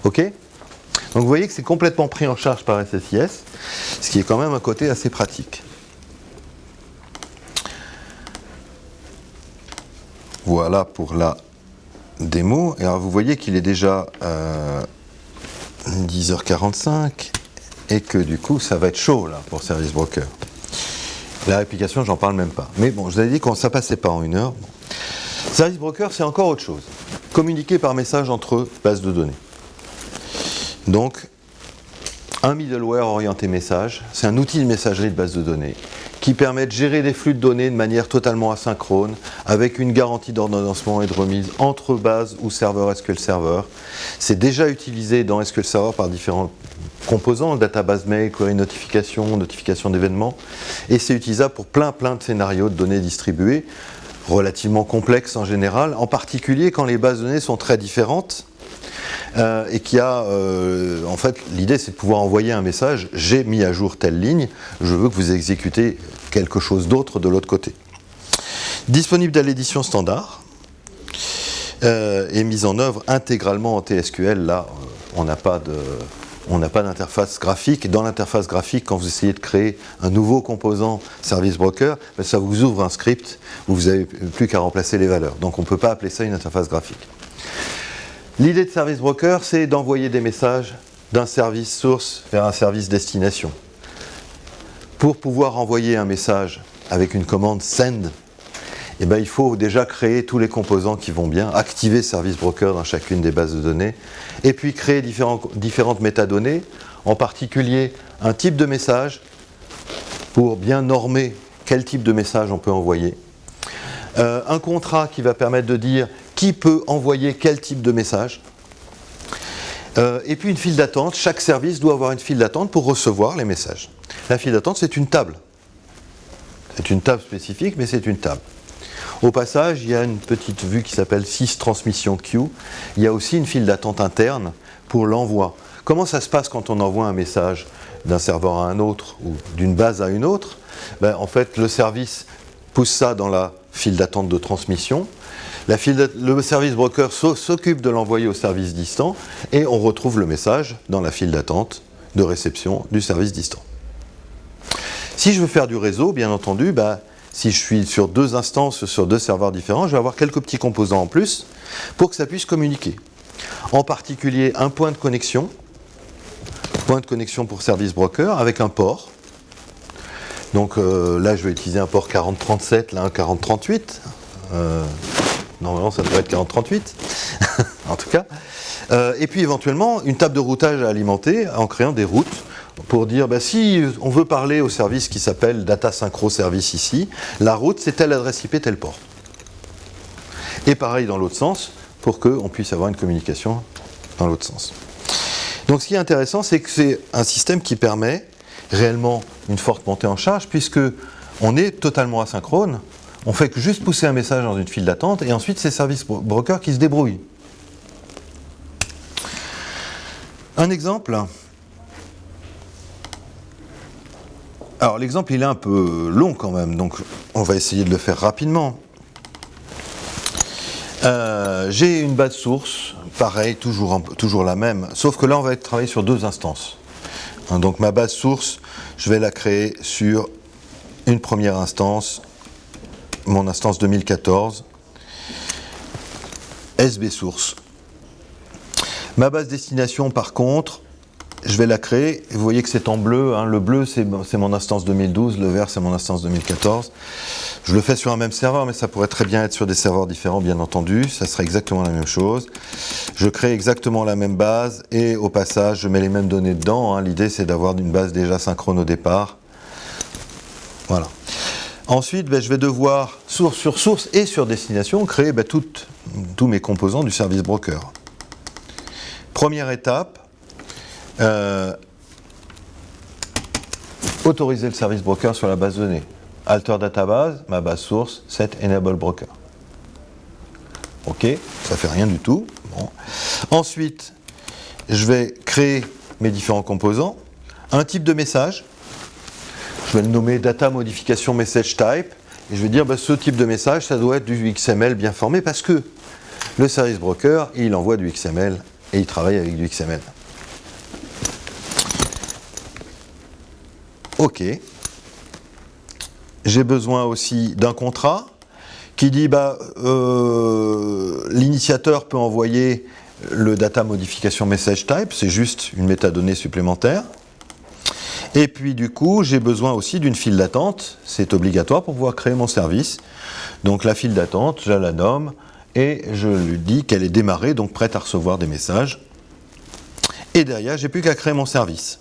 Ok? Donc vous voyez que c'est complètement pris en charge par SSIS, ce qui est quand même un côté assez pratique. Voilà pour la démo. Et alors vous voyez qu'il est déjà 10h45 et que du coup ça va être chaud là pour Service Broker. La réplication, j'en parle même pas. Mais bon, je vous avais dit que ça passait pas en 1 heure. Bon. Service Broker, c'est encore autre chose. Communiquer par message entre bases de données. Donc, un middleware orienté message, c'est un outil de messagerie de base de données qui permet de gérer des flux de données de manière totalement asynchrone, avec une garantie d'ordonnancement et de remise entre bases ou serveurs SQL Server. C'est déjà utilisé dans SQL Server par différents composants, database mail, query notification, notification d'événements, et c'est utilisable pour plein de scénarios de données distribuées, relativement complexes en général, en particulier quand les bases de données sont très différentes, et qu'il y a, en fait, l'idée c'est de pouvoir envoyer un message, j'ai mis à jour telle ligne, je veux que vous exécutez quelque chose d'autre de l'autre côté. Disponible à l'édition standard, et mise en œuvre intégralement en TSQL, là on n'a pas d'interface graphique. Dans l'interface graphique, quand vous essayez de créer un nouveau composant Service Broker, ça vous ouvre un script où vous n'avez plus qu'à remplacer les valeurs. Donc on ne peut pas appeler ça une interface graphique. L'idée de Service Broker, c'est d'envoyer des messages d'un service source vers un service destination. Pour pouvoir envoyer un message avec une commande send, eh ben, il faut déjà créer tous les composants qui vont bien, activer Service Broker dans chacune des bases de données, et puis créer différentes métadonnées, en particulier un type de message pour bien normer quel type de message on peut envoyer. Un contrat qui va permettre de dire qui peut envoyer quel type de message. Et puis une file d'attente. Chaque service doit avoir une file d'attente pour recevoir les messages. La file d'attente, c'est une table. C'est une table spécifique, mais c'est une table. Au passage, il y a une petite vue qui s'appelle SysTransmission Queue. Il y a aussi une file d'attente interne pour l'envoi. Comment ça se passe quand on envoie un message d'un serveur à un autre ou d'une base à une autre? En fait, le service pousse ça dans la file d'attente de transmission. Le service broker s'occupe de l'envoyer au service distant et on retrouve le message dans la file d'attente de réception du service distant. Si je veux faire du réseau, bien entendu, si je suis sur 2 instances, sur 2 serveurs différents, je vais avoir quelques petits composants en plus pour que ça puisse communiquer. En particulier, un point de connexion pour service broker avec un port. Donc là, je vais utiliser un port 4037, là un 4038. Normalement, ça devrait être 4038, en tout cas. Et puis éventuellement, une table de routage à alimenter en créant des routes pour dire, si on veut parler au service qui s'appelle Data Synchro Service ici, la route, c'est telle adresse IP, tel port. Et pareil dans l'autre sens, pour qu'on puisse avoir une communication dans l'autre sens. Donc ce qui est intéressant, c'est que c'est un système qui permet réellement une forte montée en charge, puisque on est totalement asynchrone. On fait que juste pousser un message dans une file d'attente et ensuite c'est Service Broker qui se débrouille. Un exemple. Alors l'exemple il est un peu long quand même, donc on va essayer de le faire rapidement. J'ai une base source, pareil, toujours la même, sauf que là on va travailler sur 2 instances. Donc ma base source, je vais la créer sur une première instance, mon instance 2014, SB source. Ma base destination, par contre, je vais la créer. Vous voyez que c'est en bleu. Le bleu, c'est mon instance 2012. Le vert, c'est mon instance 2014. Je le fais sur un même serveur, mais ça pourrait très bien être sur des serveurs différents, bien entendu. Ça serait exactement la même chose. Je crée exactement la même base et au passage, je mets les mêmes données dedans. L'idée, c'est d'avoir une base déjà synchrone au départ. Voilà. Ensuite, je vais devoir, source sur source et sur destination, créer tous mes composants du service broker. Première étape, autoriser le service broker sur la base de données. Alter database, ma base source, set enable broker. Ok, ça fait rien du tout. Bon. Ensuite, je vais créer mes différents composants. Un type de message. Je vais le nommer data modification message type et je vais dire ce type de message ça doit être du XML bien formé parce que le service broker il envoie du XML et il travaille avec du XML. OK. J'ai besoin aussi d'un contrat qui dit l'initiateur peut envoyer le data modification message type, c'est juste une métadonnée supplémentaire. Et puis du coup, j'ai besoin aussi d'une file d'attente, c'est obligatoire pour pouvoir créer mon service. Donc la file d'attente, je la nomme et je lui dis qu'elle est démarrée, donc prête à recevoir des messages. Et derrière, j'ai plus qu'à créer mon service.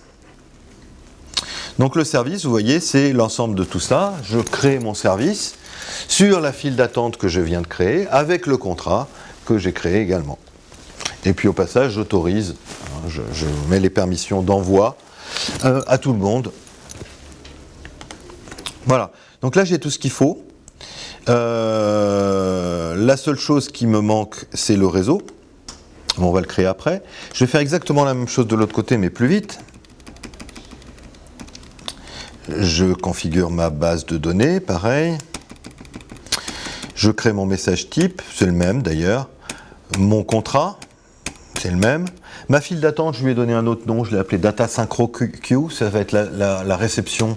Donc le service, vous voyez, c'est l'ensemble de tout ça. Je crée mon service sur la file d'attente que je viens de créer, avec le contrat que j'ai créé également. Et puis au passage, j'autorise, je mets les permissions d'envoi à tout le monde. Voilà, donc là j'ai tout ce qu'il faut. La seule chose qui me manque, c'est le réseau. On va le créer après. Je vais faire exactement la même chose de l'autre côté, mais plus vite. Je configure ma base de données, pareil. Je crée mon message type, c'est le même d'ailleurs. Mon contrat, c'est le même. Ma file d'attente, je lui ai donné un autre nom, je l'ai appelé Data Synchro Queue, ça va être la réception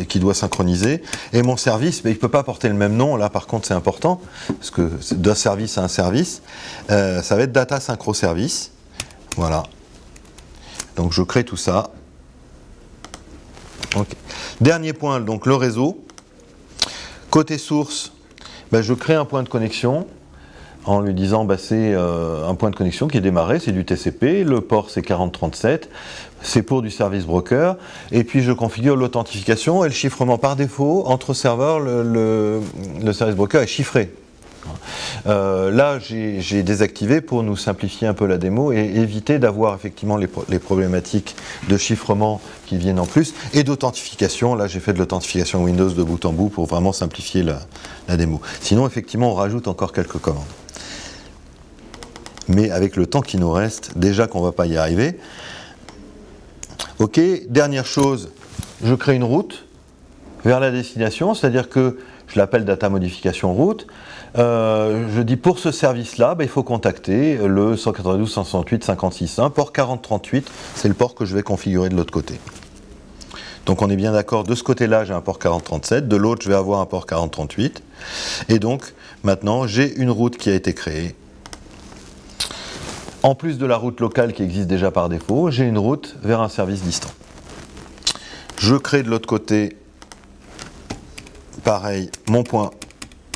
qui doit synchroniser. Et mon service, il ne peut pas porter le même nom, là par contre c'est important, parce que d'un service à un service, ça va être Data Synchro Service. Voilà. Donc je crée tout ça. Okay. Dernier point, donc le réseau. Côté source, je crée un point de connexion en lui disant c'est un point de connexion qui est démarré, c'est du TCP, le port c'est 4037, c'est pour du service broker, et puis je configure l'authentification et le chiffrement par défaut entre serveurs, le service broker est chiffré. Là j'ai désactivé pour nous simplifier un peu la démo et éviter d'avoir effectivement les problématiques de chiffrement qui viennent en plus et d'authentification. Là j'ai fait de l'authentification Windows de bout en bout pour vraiment simplifier la démo. Sinon effectivement on rajoute encore quelques commandes. Mais avec le temps qui nous reste, déjà qu'on ne va pas y arriver. Ok, dernière chose, je crée une route vers la destination, c'est-à-dire que je l'appelle data modification route. Je dis pour ce service-là, il faut contacter le 192.168.56.1, port 4038, c'est le port que je vais configurer de l'autre côté. Donc on est bien d'accord, de ce côté-là j'ai un port 4037, de l'autre je vais avoir un port 4038. Et donc maintenant j'ai une route qui a été créée. En plus de la route locale qui existe déjà par défaut, j'ai une route vers un service distant. Je crée de l'autre côté, pareil, mon point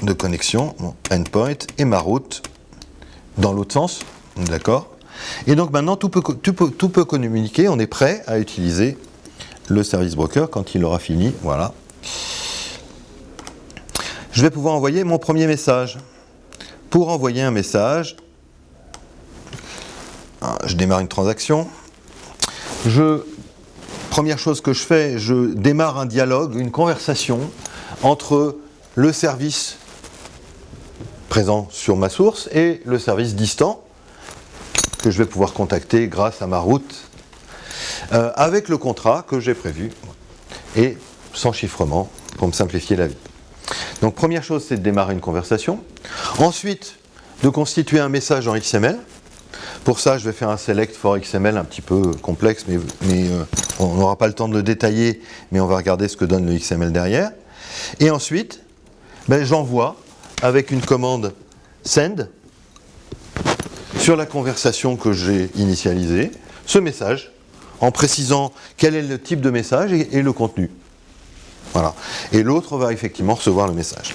de connexion, mon endpoint, et ma route dans l'autre sens, d'accord? Et donc maintenant tout peut communiquer, on est prêt à utiliser le service broker quand il aura fini, voilà. Je vais pouvoir envoyer mon premier message. Pour envoyer un message, je démarre une transaction. Première chose que je fais, je démarre un dialogue, une conversation entre le service présent sur ma source et le service distant que je vais pouvoir contacter grâce à ma route avec le contrat que j'ai prévu et sans chiffrement pour me simplifier la vie. Donc première chose, c'est de démarrer une conversation. Ensuite, de constituer un message en XML. Pour ça, je vais faire un select for XML un petit peu complexe, mais on n'aura pas le temps de le détailler, mais on va regarder ce que donne le XML derrière. Et ensuite, j'envoie avec une commande send sur la conversation que j'ai initialisée, ce message, en précisant quel est le type de message et le contenu. Voilà. Et l'autre va effectivement recevoir le message.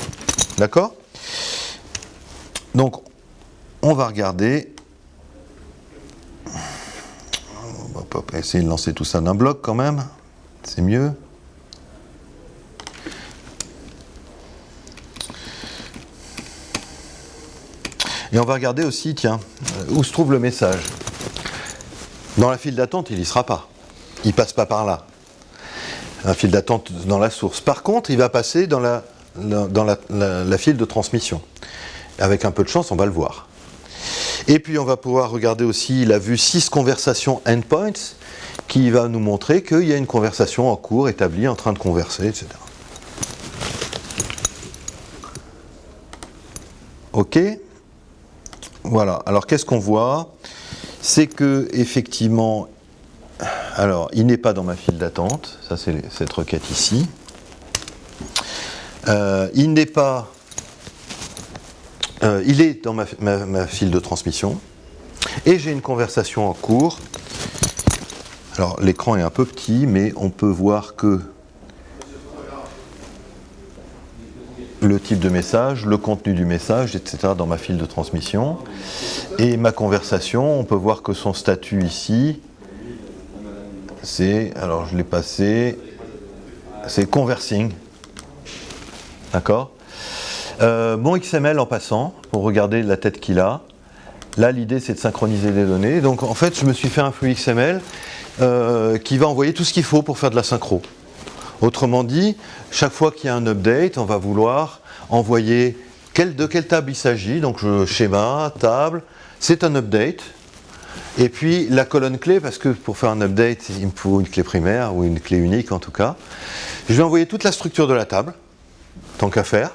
D'accord ? Donc, on va regarder. On va essayer de lancer tout ça d'un bloc quand même. C'est mieux. Et on va regarder aussi, tiens, où se trouve le message. Dans la file d'attente, il n'y sera pas. Il ne passe pas par là. La file d'attente dans la source. Par contre, il va passer dans la file de transmission. Avec un peu de chance, on va le voir. Et puis on va pouvoir regarder aussi la vue 6 conversations endpoints qui va nous montrer qu'il y a une conversation en cours établie, en train de converser, etc. Ok. Voilà. Alors qu'est-ce qu'on voit ? C'est que effectivement, alors, il n'est pas dans ma file d'attente, ça c'est cette requête ici. Il n'est pas... il est dans ma file de transmission. Et j'ai une conversation en cours. Alors, l'écran est un peu petit, mais on peut voir que le type de message, le contenu du message, etc. dans ma file de transmission. Et ma conversation, on peut voir que son statut ici, c'est, alors je l'ai passé, c'est conversing. D'accord ? Mon XML en passant, pour regarder la tête qu'il a. Là, l'idée, c'est de synchroniser les données. Donc, en fait, je me suis fait un flux XML qui va envoyer tout ce qu'il faut pour faire de la synchro. Autrement dit, chaque fois qu'il y a un update, on va vouloir envoyer de quelle table il s'agit. Donc, schéma, table, c'est un update. Et puis, la colonne clé, parce que pour faire un update, il me faut une clé primaire, ou une clé unique en tout cas. Je vais envoyer toute la structure de la table, tant qu'à faire.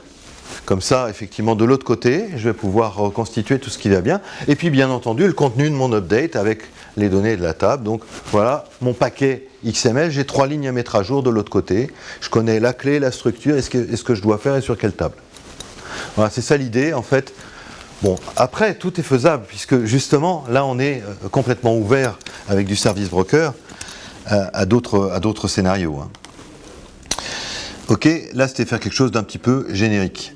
Comme ça, effectivement, de l'autre côté, je vais pouvoir reconstituer tout ce qui va bien. Et puis, bien entendu, le contenu de mon update avec les données de la table. Donc, voilà, mon paquet XML, j'ai 3 lignes à mettre à jour de l'autre côté. Je connais la clé, la structure, et ce que je dois faire et sur quelle table. Voilà, c'est ça l'idée, en fait. Bon, après, tout est faisable, puisque justement, là, on est complètement ouvert avec du service broker à d'autres scénarios. Hein. Ok, là, c'était faire quelque chose d'un petit peu générique.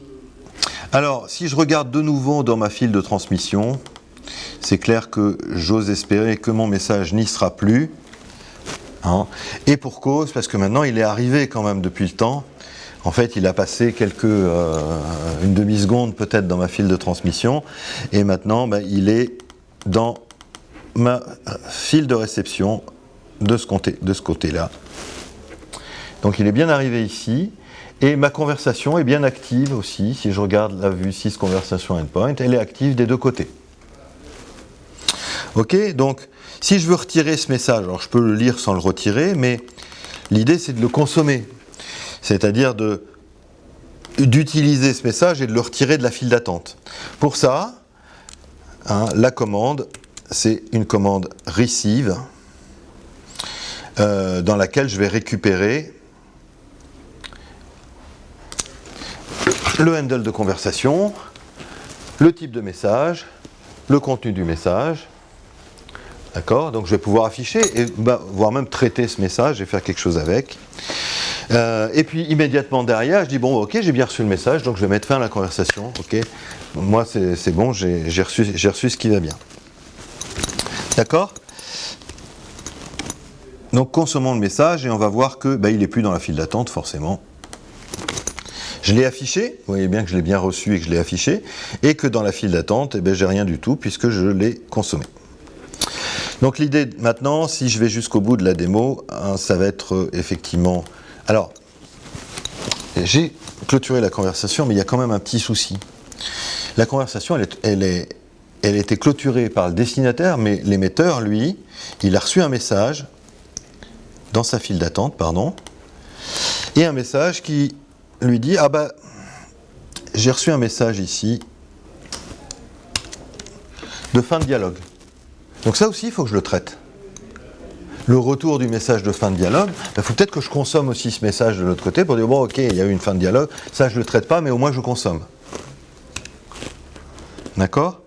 Alors, si je regarde de nouveau dans ma file de transmission, c'est clair que j'ose espérer que mon message n'y sera plus. Hein. Et pour cause, parce que maintenant, il est arrivé quand même depuis le temps. En fait, il a passé une demi-seconde peut-être dans ma file de transmission. Et maintenant, il est dans ma file de réception de ce côté-là. Donc, il est bien arrivé ici. Et ma conversation est bien active aussi. Si je regarde la vue 6 conversation endpoint, elle est active des deux côtés. Ok, donc si je veux retirer ce message, alors je peux le lire sans le retirer, mais l'idée c'est de le consommer. C'est-à-dire d'utiliser ce message et de le retirer de la file d'attente. Pour ça, la commande, c'est une commande receive dans laquelle je vais récupérer le handle de conversation, le type de message, le contenu du message. D'accord ? Donc je vais pouvoir afficher, et voire même traiter ce message et faire quelque chose avec. Et puis immédiatement derrière, je dis bon, ok, j'ai bien reçu le message, donc je vais mettre fin à la conversation. Ok, moi c'est bon, j'ai reçu ce qui va bien. D'accord ? Donc consommons le message et on va voir que il n'est plus dans la file d'attente forcément. Je l'ai affiché, vous voyez bien que je l'ai bien reçu et que je l'ai affiché, et que dans la file d'attente, j'ai rien du tout puisque je l'ai consommé. Donc l'idée maintenant, si je vais jusqu'au bout de la démo, ça va être effectivement... Alors, j'ai clôturé la conversation, mais il y a quand même un petit souci. La conversation, elle était clôturée par le destinataire, mais l'émetteur, lui, il a reçu un message dans sa file d'attente, et un message qui lui dit j'ai reçu un message ici de fin de dialogue. Donc ça aussi, il faut que je le traite. Le retour du message de fin de dialogue, il faut peut-être que je consomme aussi ce message de l'autre côté pour dire bon, ok, il y a eu une fin de dialogue, ça je ne le traite pas, mais au moins je consomme. D'accord ?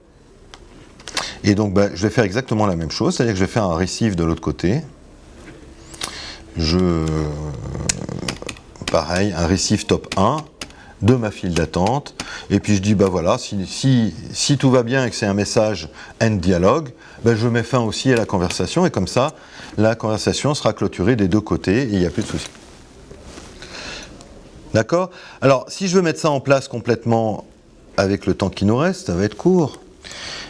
Et donc je vais faire exactement la même chose, c'est-à-dire que je vais faire un receive de l'autre côté. Pareil, un receive top 1 de ma file d'attente, et puis je dis voilà, si tout va bien et que c'est un message end dialogue, je mets fin aussi à la conversation, et comme ça la conversation sera clôturée des deux côtés et il n'y a plus de souci. D'accord ? Alors si je veux mettre ça en place complètement avec le temps qui nous reste, ça va être court.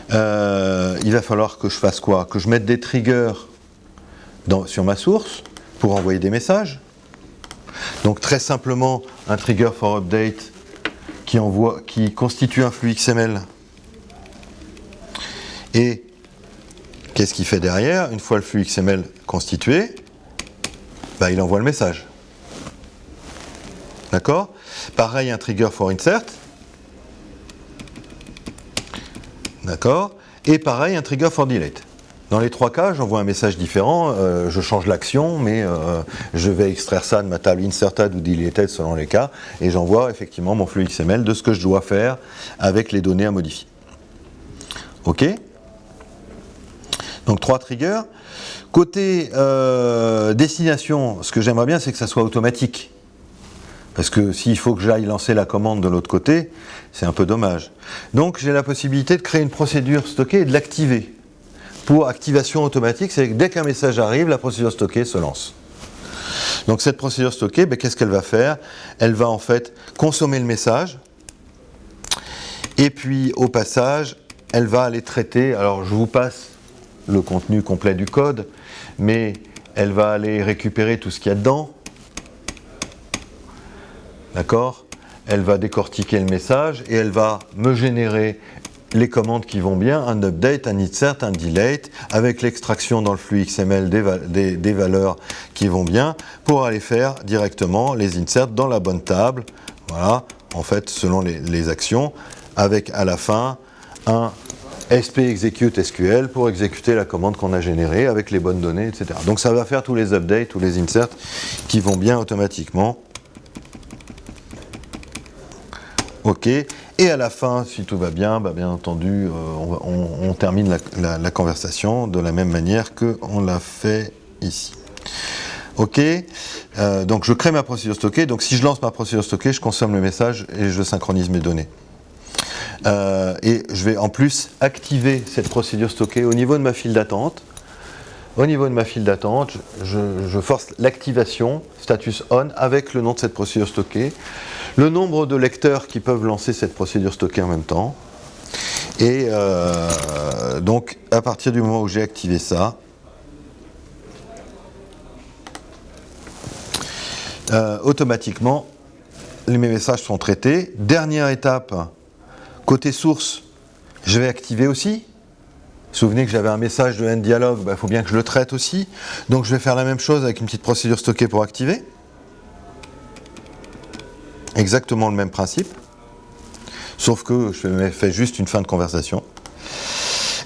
Il va falloir que je fasse quoi ? Que je mette des triggers sur ma source pour envoyer des messages. Donc très simplement, un trigger for update qui constitue un flux XML. Et qu'est-ce qu'il fait derrière ? Une fois le flux XML constitué, il envoie le message. D'accord ? Pareil, un trigger for insert. D'accord ? Et pareil, un trigger for delete. Dans les 3 cas, j'envoie un message différent, je change l'action, mais je vais extraire ça de ma table inserted ou deleted selon les cas, et j'envoie effectivement mon flux XML de ce que je dois faire avec les données à modifier. OK? Donc 3 triggers. Côté destination, ce que j'aimerais bien, c'est que ça soit automatique. Parce que s'il faut que j'aille lancer la commande de l'autre côté, c'est un peu dommage. Donc j'ai la possibilité de créer une procédure stockée et de l'activer. Pour activation automatique, c'est que dès qu'un message arrive, la procédure stockée se lance. Donc cette procédure stockée, qu'est-ce qu'elle va faire? Elle va en fait consommer le message, et puis au passage, elle va aller traiter, alors je vous passe le contenu complet du code, mais elle va aller récupérer tout ce qu'il y a dedans. D'accord? Elle va décortiquer le message et elle va me générer les commandes qui vont bien, un update, un insert, un delete, avec l'extraction dans le flux XML des valeurs qui vont bien, pour aller faire directement les inserts dans la bonne table, voilà, en fait, selon les actions, avec à la fin un SP execute SQL pour exécuter la commande qu'on a générée avec les bonnes données, etc. Donc ça va faire tous les updates, tous les inserts qui vont bien automatiquement. OK. Et à la fin, si tout va bien, bien entendu, on termine la conversation de la même manière qu'on l'a fait ici. OK. Donc je crée ma procédure stockée. Donc si je lance ma procédure stockée, je consomme le message et je synchronise mes données. Et je vais en plus activer cette procédure stockée au niveau de ma file d'attente. Au niveau de ma file d'attente, je force l'activation, status on, avec le nom de cette procédure stockée, le nombre de lecteurs qui peuvent lancer cette procédure stockée en même temps. Et donc, à partir du moment où j'ai activé ça, automatiquement, mes messages sont traités. Dernière étape, côté source, je vais activer aussi. Souvenez que j'avais un message de end-dialog, il faut bien que je le traite aussi. Donc je vais faire la même chose avec une petite procédure stockée pour activer. Exactement le même principe. Sauf que je fais juste une fin de conversation.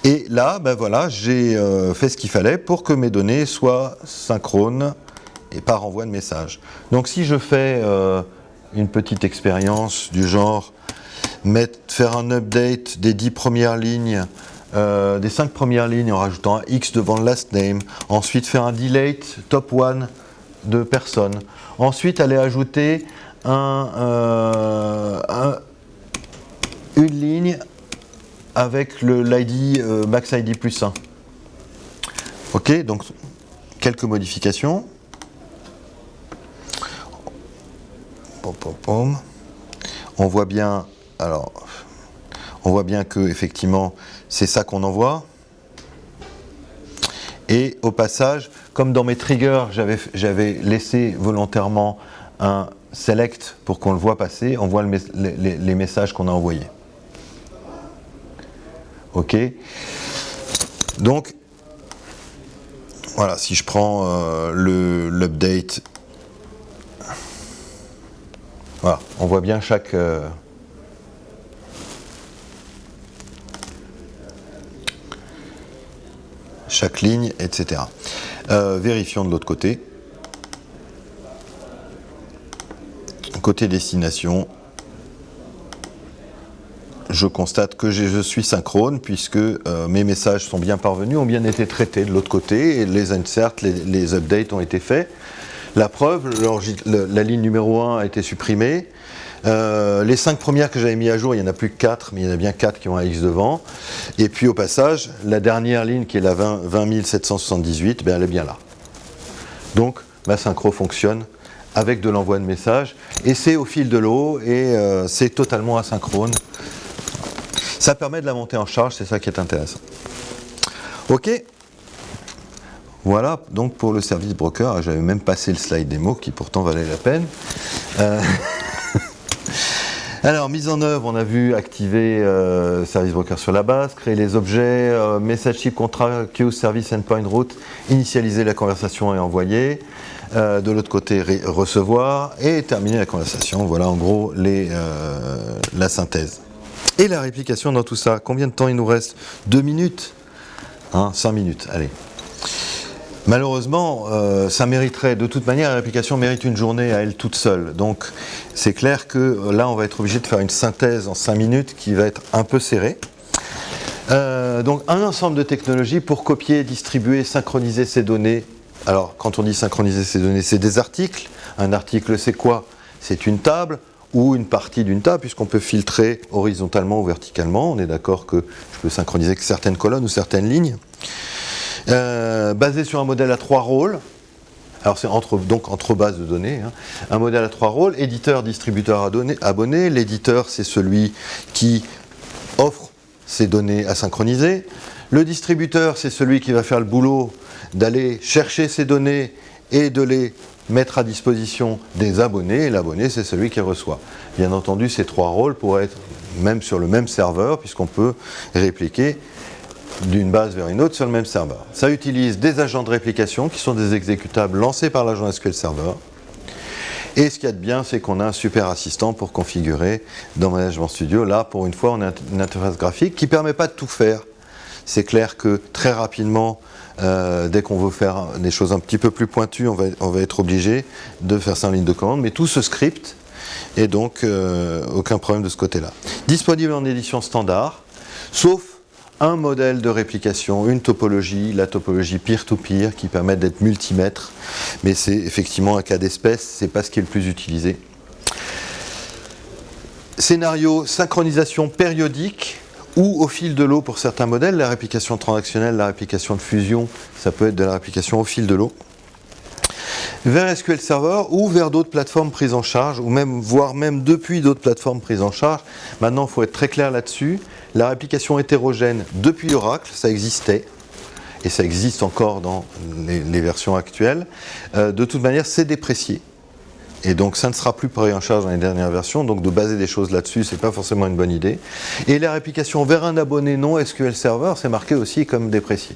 Et là, voilà, j'ai fait ce qu'il fallait pour que mes données soient synchrones et par envoi de message. Donc si je fais une petite expérience du genre faire un update des 10 premières lignes, des 5 premières lignes en rajoutant un X devant le last name, ensuite faire un delete top 1 de personne, ensuite aller ajouter une ligne avec l'ID max ID plus 1. Ok, donc quelques modifications. On voit bien, alors, on voit bien que effectivement c'est ça qu'on envoie. Et au passage, comme dans mes triggers, j'avais laissé volontairement un select pour qu'on le voit passer, on voit les messages qu'on a envoyés. Ok. Donc, voilà, si je prends l'update, voilà, on voit bien chaque ligne, etc. Vérifions de l'autre côté. Côté destination, je constate que je suis synchrone puisque mes messages sont bien parvenus, ont bien été traités de l'autre côté, et les inserts, les updates ont été faits. La preuve, la ligne numéro 1 a été supprimée. Les 5 premières que j'avais mis à jour, il n'y en a plus que 4, mais il y en a bien 4 qui ont un X devant. Et puis au passage, la dernière ligne qui est la 20 778, elle est bien là. Donc ma synchro fonctionne avec de l'envoi de messages, et c'est au fil de l'eau, et c'est totalement asynchrone. Ça permet de la montée en charge, c'est ça qui est intéressant. Ok. Voilà donc pour le service broker. J'avais même passé le slide démo qui pourtant valait la peine. Alors, mise en œuvre, on a vu activer service broker sur la base, créer les objets, message type contrat, queue, service endpoint route, initialiser la conversation et envoyer. De l'autre côté, recevoir et terminer la conversation. Voilà en gros la synthèse. Et la réplication dans tout ça. Combien de temps il nous reste? 2 minutes. 5 minutes, allez. Malheureusement, ça mériterait, de toute manière, la réplication mérite une journée à elle toute seule. Donc, c'est clair que là, on va être obligé de faire une synthèse en 5 minutes qui va être un peu serrée. Donc, un ensemble de technologies pour copier, distribuer, synchroniser ces données. Alors, quand on dit synchroniser ces données, c'est des articles. Un article, c'est quoi? C'est une table ou une partie d'une table, puisqu'on peut filtrer horizontalement ou verticalement. On est d'accord que je peux synchroniser certaines colonnes ou certaines lignes. Basé sur un modèle à 3 rôles. Alors c'est entre bases de données. Un modèle à 3 rôles, éditeur, distributeur, abonné. L'éditeur, c'est celui qui offre ces données à synchroniser. Le distributeur, c'est celui qui va faire le boulot d'aller chercher ces données et de les mettre à disposition des abonnés. Et l'abonné, c'est celui qui reçoit. Bien entendu, ces 3 rôles pourraient être même sur le même serveur, puisqu'on peut répliquer d'une base vers une autre sur le même serveur. Ça utilise des agents de réplication qui sont des exécutables lancés par l'agent SQL Server. Et ce qu'il y a de bien, c'est qu'on a un super assistant pour configurer dans Management Studio. Là, pour une fois, on a une interface graphique qui ne permet pas de tout faire. C'est clair que très rapidement, dès qu'on veut faire des choses un petit peu plus pointues, on va être obligé de faire ça en ligne de commande. Mais tout se script, et donc aucun problème de ce côté-là. Disponible en édition standard, sauf un modèle de réplication, une topologie, la topologie peer-to-peer qui permet d'être multimètre, mais c'est effectivement un cas d'espèce, c'est pas ce qui est le plus utilisé. Scénario, synchronisation périodique ou au fil de l'eau pour certains modèles, la réplication transactionnelle, la réplication de fusion, ça peut être de la réplication au fil de l'eau. Vers SQL Server ou vers d'autres plateformes prises en charge, ou même, voire même depuis d'autres plateformes prises en charge. Maintenant, il faut être très clair là-dessus. La réplication hétérogène depuis Oracle, ça existait, et ça existe encore dans les versions actuelles. De toute manière, c'est déprécié. Et donc, ça ne sera plus pris en charge dans les dernières versions. Donc, de baser des choses là-dessus, ce n'est pas forcément une bonne idée. Et la réplication vers un abonné non SQL Server, c'est marqué aussi comme déprécié.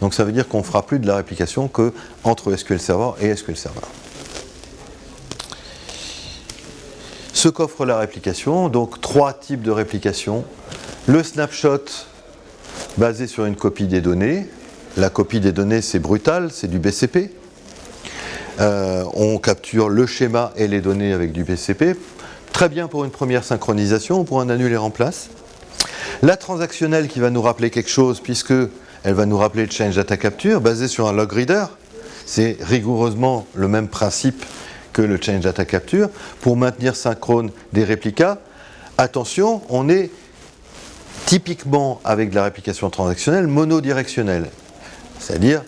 Donc ça veut dire qu'on ne fera plus de la réplication qu'entre SQL Server et SQL Server. Ce qu'offre la réplication, donc 3 types de réplication. Le snapshot basé sur une copie des données. La copie des données, c'est brutal, c'est du BCP. On capture le schéma et les données avec du BCP. Très bien pour une première synchronisation ou pour un annule et remplace. La transactionnelle qui va nous rappeler quelque chose, puisque elle va nous rappeler le change data capture, basé sur un log reader. C'est rigoureusement le même principe que le change data capture. Pour maintenir synchrone des réplicas, attention, on est typiquement avec de la réplication transactionnelle monodirectionnelle. C'est-à-dire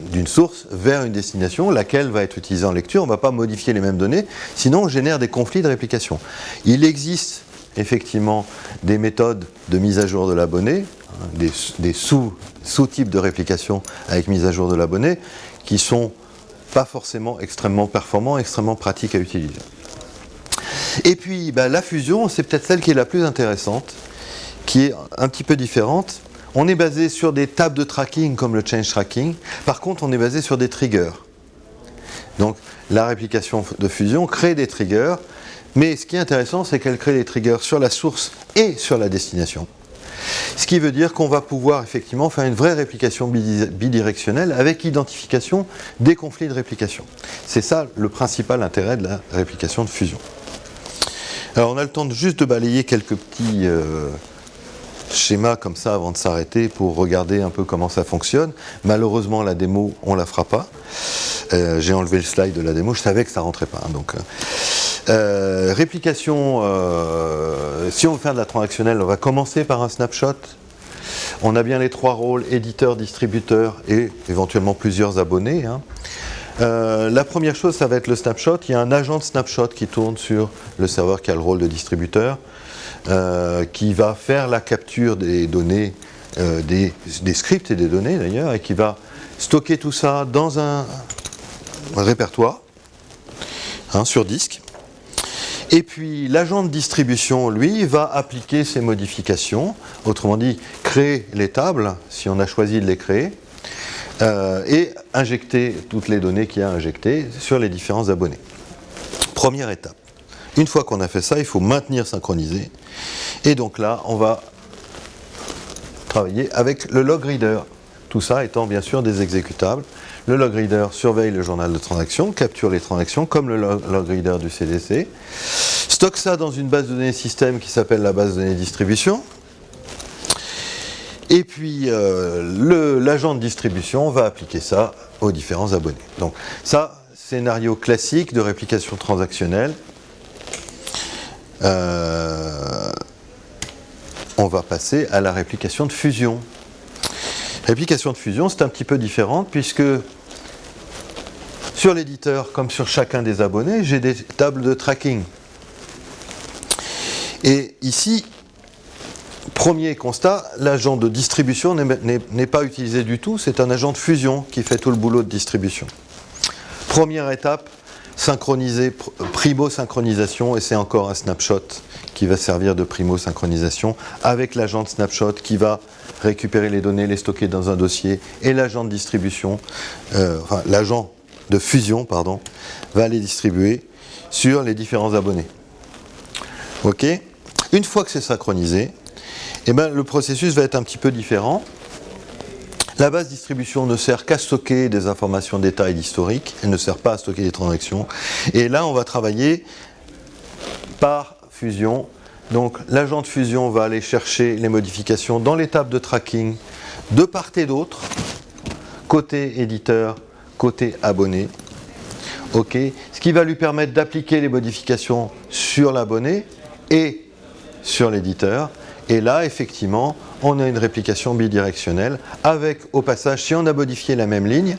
d'une source vers une destination, laquelle va être utilisée en lecture. On ne va pas modifier les mêmes données, sinon on génère des conflits de réplication. Il existe effectivement des méthodes de mise à jour de l'abonné, des sous-types de réplication avec mise à jour de l'abonné qui sont pas forcément extrêmement performants, extrêmement pratiques à utiliser. Et puis la fusion, c'est peut-être celle qui est la plus intéressante, qui est un petit peu différente. On est basé sur des tables de tracking comme le change tracking. Par contre, on est basé sur des triggers. Donc la réplication de fusion crée des triggers, mais ce qui est intéressant, c'est qu'elle crée des triggers sur la source et sur la destination. Ce qui veut dire qu'on va pouvoir effectivement faire une vraie réplication bidirectionnelle avec identification des conflits de réplication. C'est ça le principal intérêt de la réplication de fusion. Alors on a le temps juste de balayer quelques petits schémas comme ça avant de s'arrêter pour regarder un peu comment ça fonctionne. Malheureusement la démo on la fera pas. J'ai enlevé le slide de la démo, je savais que ça rentrait pas. Réplication, si on veut faire de la transactionnelle, on va commencer par un snapshot. On a bien les 3 rôles, éditeur, distributeur et éventuellement plusieurs abonnés. La première chose, ça va être le snapshot. Il y a un agent de snapshot qui tourne sur le serveur qui a le rôle de distributeur, qui va faire la capture des données, des scripts et des données d'ailleurs, et qui va stocker tout ça dans un répertoire sur disque. Et puis l'agent de distribution, lui, va appliquer ces modifications, autrement dit, créer les tables, si on a choisi de les créer, et injecter toutes les données qu'il y a injectées sur les différents abonnés. Première étape. Une fois qu'on a fait ça, il faut maintenir synchronisé. Et donc là, on va travailler avec le log reader. tout ça étant bien sûr des exécutables. Le log reader surveille le journal de transaction, capture les transactions comme le log reader du CDC, stocke ça dans une base de données système qui s'appelle la base de données distribution, et puis l'agent de distribution va appliquer ça aux différents abonnés. Donc ça, scénario classique de réplication transactionnelle. On va passer à la réplication de fusion. Réplication de fusion, c'est un petit peu différente puisque sur l'éditeur, comme sur chacun des abonnés, j'ai des tables de tracking. Et ici, premier constat, l'agent de distribution n'est pas utilisé du tout, c'est un agent de fusion qui fait tout le boulot de distribution. Première étape, synchroniser, primo-synchronisation, et c'est encore un snapshot qui va servir de primo-synchronisation avec l'agent de snapshot qui va récupérer les données, les stocker dans un dossier, et l'agent de distribution, l'agent de fusion, pardon, va les distribuer sur les différents abonnés. Ok ? Une fois que c'est synchronisé, eh ben, le processus va être un petit peu différent. La base distribution ne sert qu'à stocker des informations d'état et d'historique, elle ne sert pas à stocker des transactions. Et là, on va travailler par fusion. Donc, l'agent de fusion va aller chercher les modifications dans les tables de tracking de part et d'autre, côté éditeur, côté abonné. Ok, ce qui va lui permettre d'appliquer les modifications sur l'abonné et sur l'éditeur. Et là, effectivement, on a une réplication bidirectionnelle avec, au passage, si on a modifié la même ligne,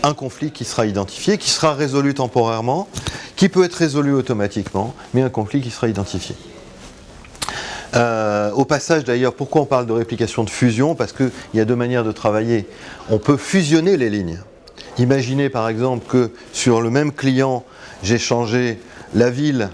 un conflit qui sera identifié, qui sera résolu temporairement, qui peut être résolu automatiquement, mais un conflit qui sera identifié. Au passage, d'ailleurs, pourquoi on parle de réplication de fusion ? Parce qu'il y a deux manières de travailler. On peut fusionner les lignes. Imaginez, par exemple, que sur le même client, j'ai changé la ville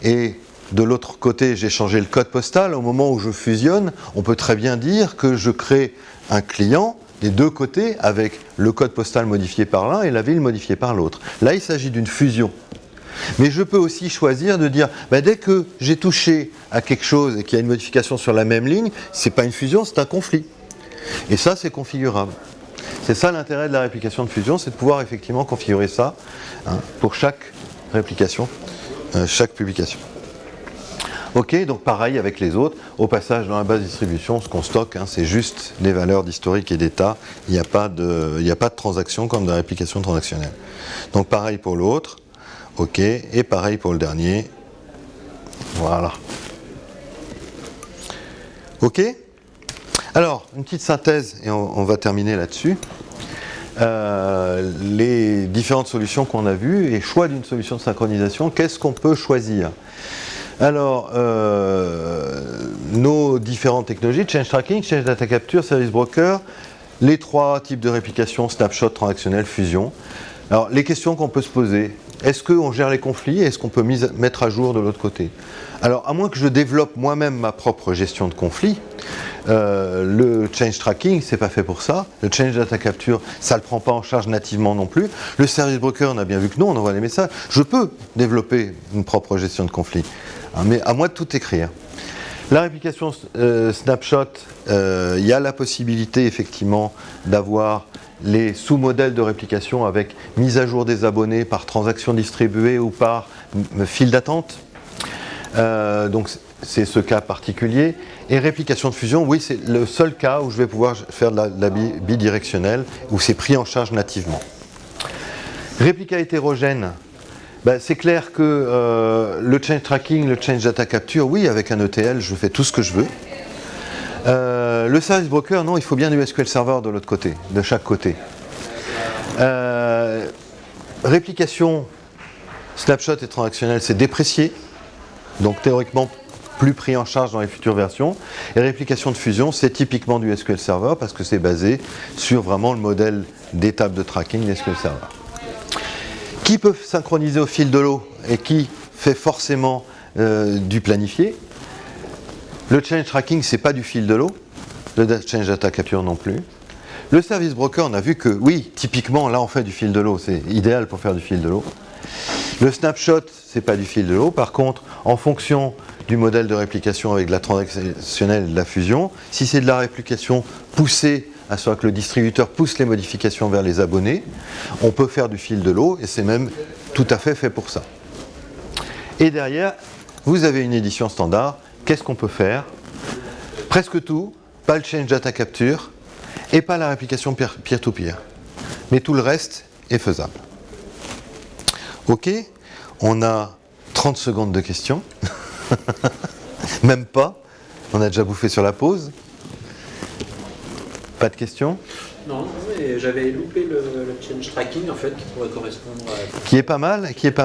et de l'autre côté, j'ai changé le code postal. Au moment où je fusionne, on peut très bien dire que je crée un client des deux côtés avec le code postal modifié par l'un et la ville modifiée par l'autre. Là, il s'agit d'une fusion. Mais je peux aussi choisir de dire, dès que j'ai touché à quelque chose et qu'il y a une modification sur la même ligne, ce n'est pas une fusion, c'est un conflit. Et ça, c'est configurable. C'est ça l'intérêt de la réplication de fusion, c'est de pouvoir effectivement configurer ça pour chaque réplication, chaque publication. Ok, donc pareil avec les autres. Au passage, dans la base distribution, ce qu'on stocke, c'est juste des valeurs d'historique et d'état. Il n'y a pas de transaction comme dans la réplication transactionnelle. Donc pareil pour l'autre. Ok, et pareil pour le dernier. Voilà. Ok ? Alors, une petite synthèse, et on va terminer là-dessus. Les différentes solutions qu'on a vues, et choix d'une solution de synchronisation, qu'est-ce qu'on peut choisir ? Alors, nos différentes technologies, Change Tracking, Change Data Capture, Service Broker, les trois types de réplication, snapshot, transactionnel, fusion. Alors, les questions qu'on peut se poser, est-ce qu'on gère les conflits ? Est-ce qu'on peut mettre à jour de l'autre côté ? Alors, à moins que je développe moi-même ma propre gestion de conflits, le Change Tracking, c'est pas fait pour ça. Le Change Data Capture, ça le prend pas en charge nativement non plus. Le Service Broker, on a bien vu que non, on envoie les messages. Je peux développer une propre gestion de conflits, mais à moi de tout écrire. La réplication Snapshot, il y a la possibilité effectivement d'avoir les sous-modèles de réplication avec mise à jour des abonnés par transaction distribuée ou par file d'attente. Donc c'est ce cas particulier. Et réplication de fusion, oui, c'est le seul cas où je vais pouvoir faire de la bidirectionnelle, où c'est pris en charge nativement. Réplica hétérogène, c'est clair que le change tracking, le change data capture, oui, avec un ETL, je fais tout ce que je veux. Le service broker, non, il faut bien du SQL Server de l'autre côté, de chaque côté. Réplication, snapshot et transactionnel, c'est déprécié, donc théoriquement plus pris en charge dans les futures versions. Et réplication de fusion, c'est typiquement du SQL Server parce que c'est basé sur vraiment le modèle d'étape de tracking des SQL Server. Qui peut synchroniser au fil de l'eau et qui fait forcément du planifié? Le change tracking, c'est pas du fil de l'eau. Le change data capture non plus. Le service broker, on a vu que oui, typiquement, là on fait du fil de l'eau, c'est idéal pour faire du fil de l'eau. Le snapshot, c'est pas du fil de l'eau. Par contre, en fonction du modèle de réplication avec de la transactionnelle et de la fusion, si c'est de la réplication poussée à savoir que le distributeur pousse les modifications vers les abonnés. On peut faire du fil de l'eau, et c'est même tout à fait pour ça. Et derrière, vous avez une édition standard. Qu'est-ce qu'on peut faire? Presque tout, pas le change data capture, et pas la réplication peer-to-peer. Mais tout le reste est faisable. Ok, on a 30 secondes de questions. Même pas. On a déjà bouffé sur la pause. Pas de questions? Non, mais j'avais loupé le change tracking en fait qui pourrait correspondre à... Qui est pas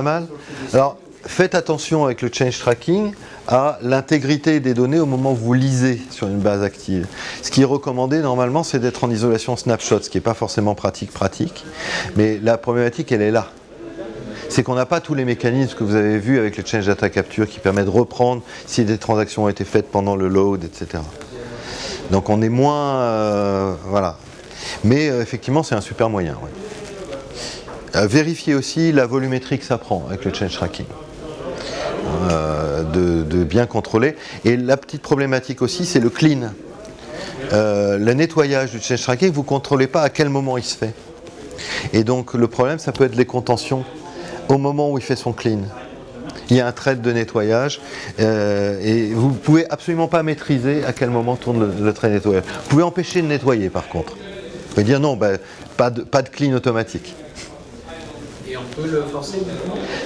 mal. Alors, faites attention avec le change tracking à l'intégrité des données au moment où vous lisez sur une base active. Ce qui est recommandé normalement, c'est d'être en isolation snapshot, ce qui n'est pas forcément pratique, mais la problématique, elle est là. C'est qu'on n'a pas tous les mécanismes que vous avez vus avec le change data capture qui permet de reprendre si des transactions ont été faites pendant le load, etc. Donc on est moins... voilà. Mais effectivement, c'est un super moyen. Ouais. Vérifiez aussi la volumétrie que ça prend avec le change tracking. De bien contrôler. Et la petite problématique aussi, c'est le clean. Le nettoyage du change tracking, vous ne contrôlez pas à quel moment il se fait. Et donc le problème, ça peut être les contentions au moment où il fait son clean. Il y a un thread de nettoyage et vous ne pouvez absolument pas maîtriser à quel moment tourne le thread de nettoyage. Vous pouvez empêcher de nettoyer par contre. Vous pouvez dire non, pas de clean automatique. Et on peut le forcer?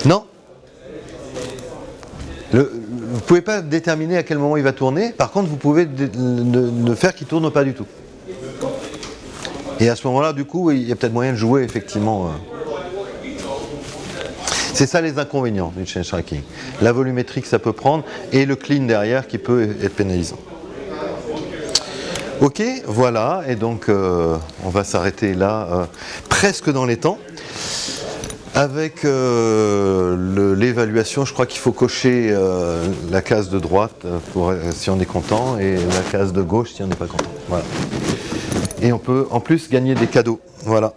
Non. Vous ne pouvez pas déterminer à quel moment il va tourner. Par contre, vous pouvez ne faire qu'il ne tourne pas du tout. Et à ce moment-là, du coup, il y a peut-être moyen de jouer effectivement. C'est ça les inconvénients du change tracking. La volumétrie que ça peut prendre et le clean derrière qui peut être pénalisant. Ok, voilà, et donc on va s'arrêter là, presque dans les temps. Avec l'évaluation, je crois qu'il faut cocher la case de droite si on est content et la case de gauche si on n'est pas content. Voilà. Et on peut en plus gagner des cadeaux. Voilà.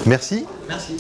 Merci. Merci.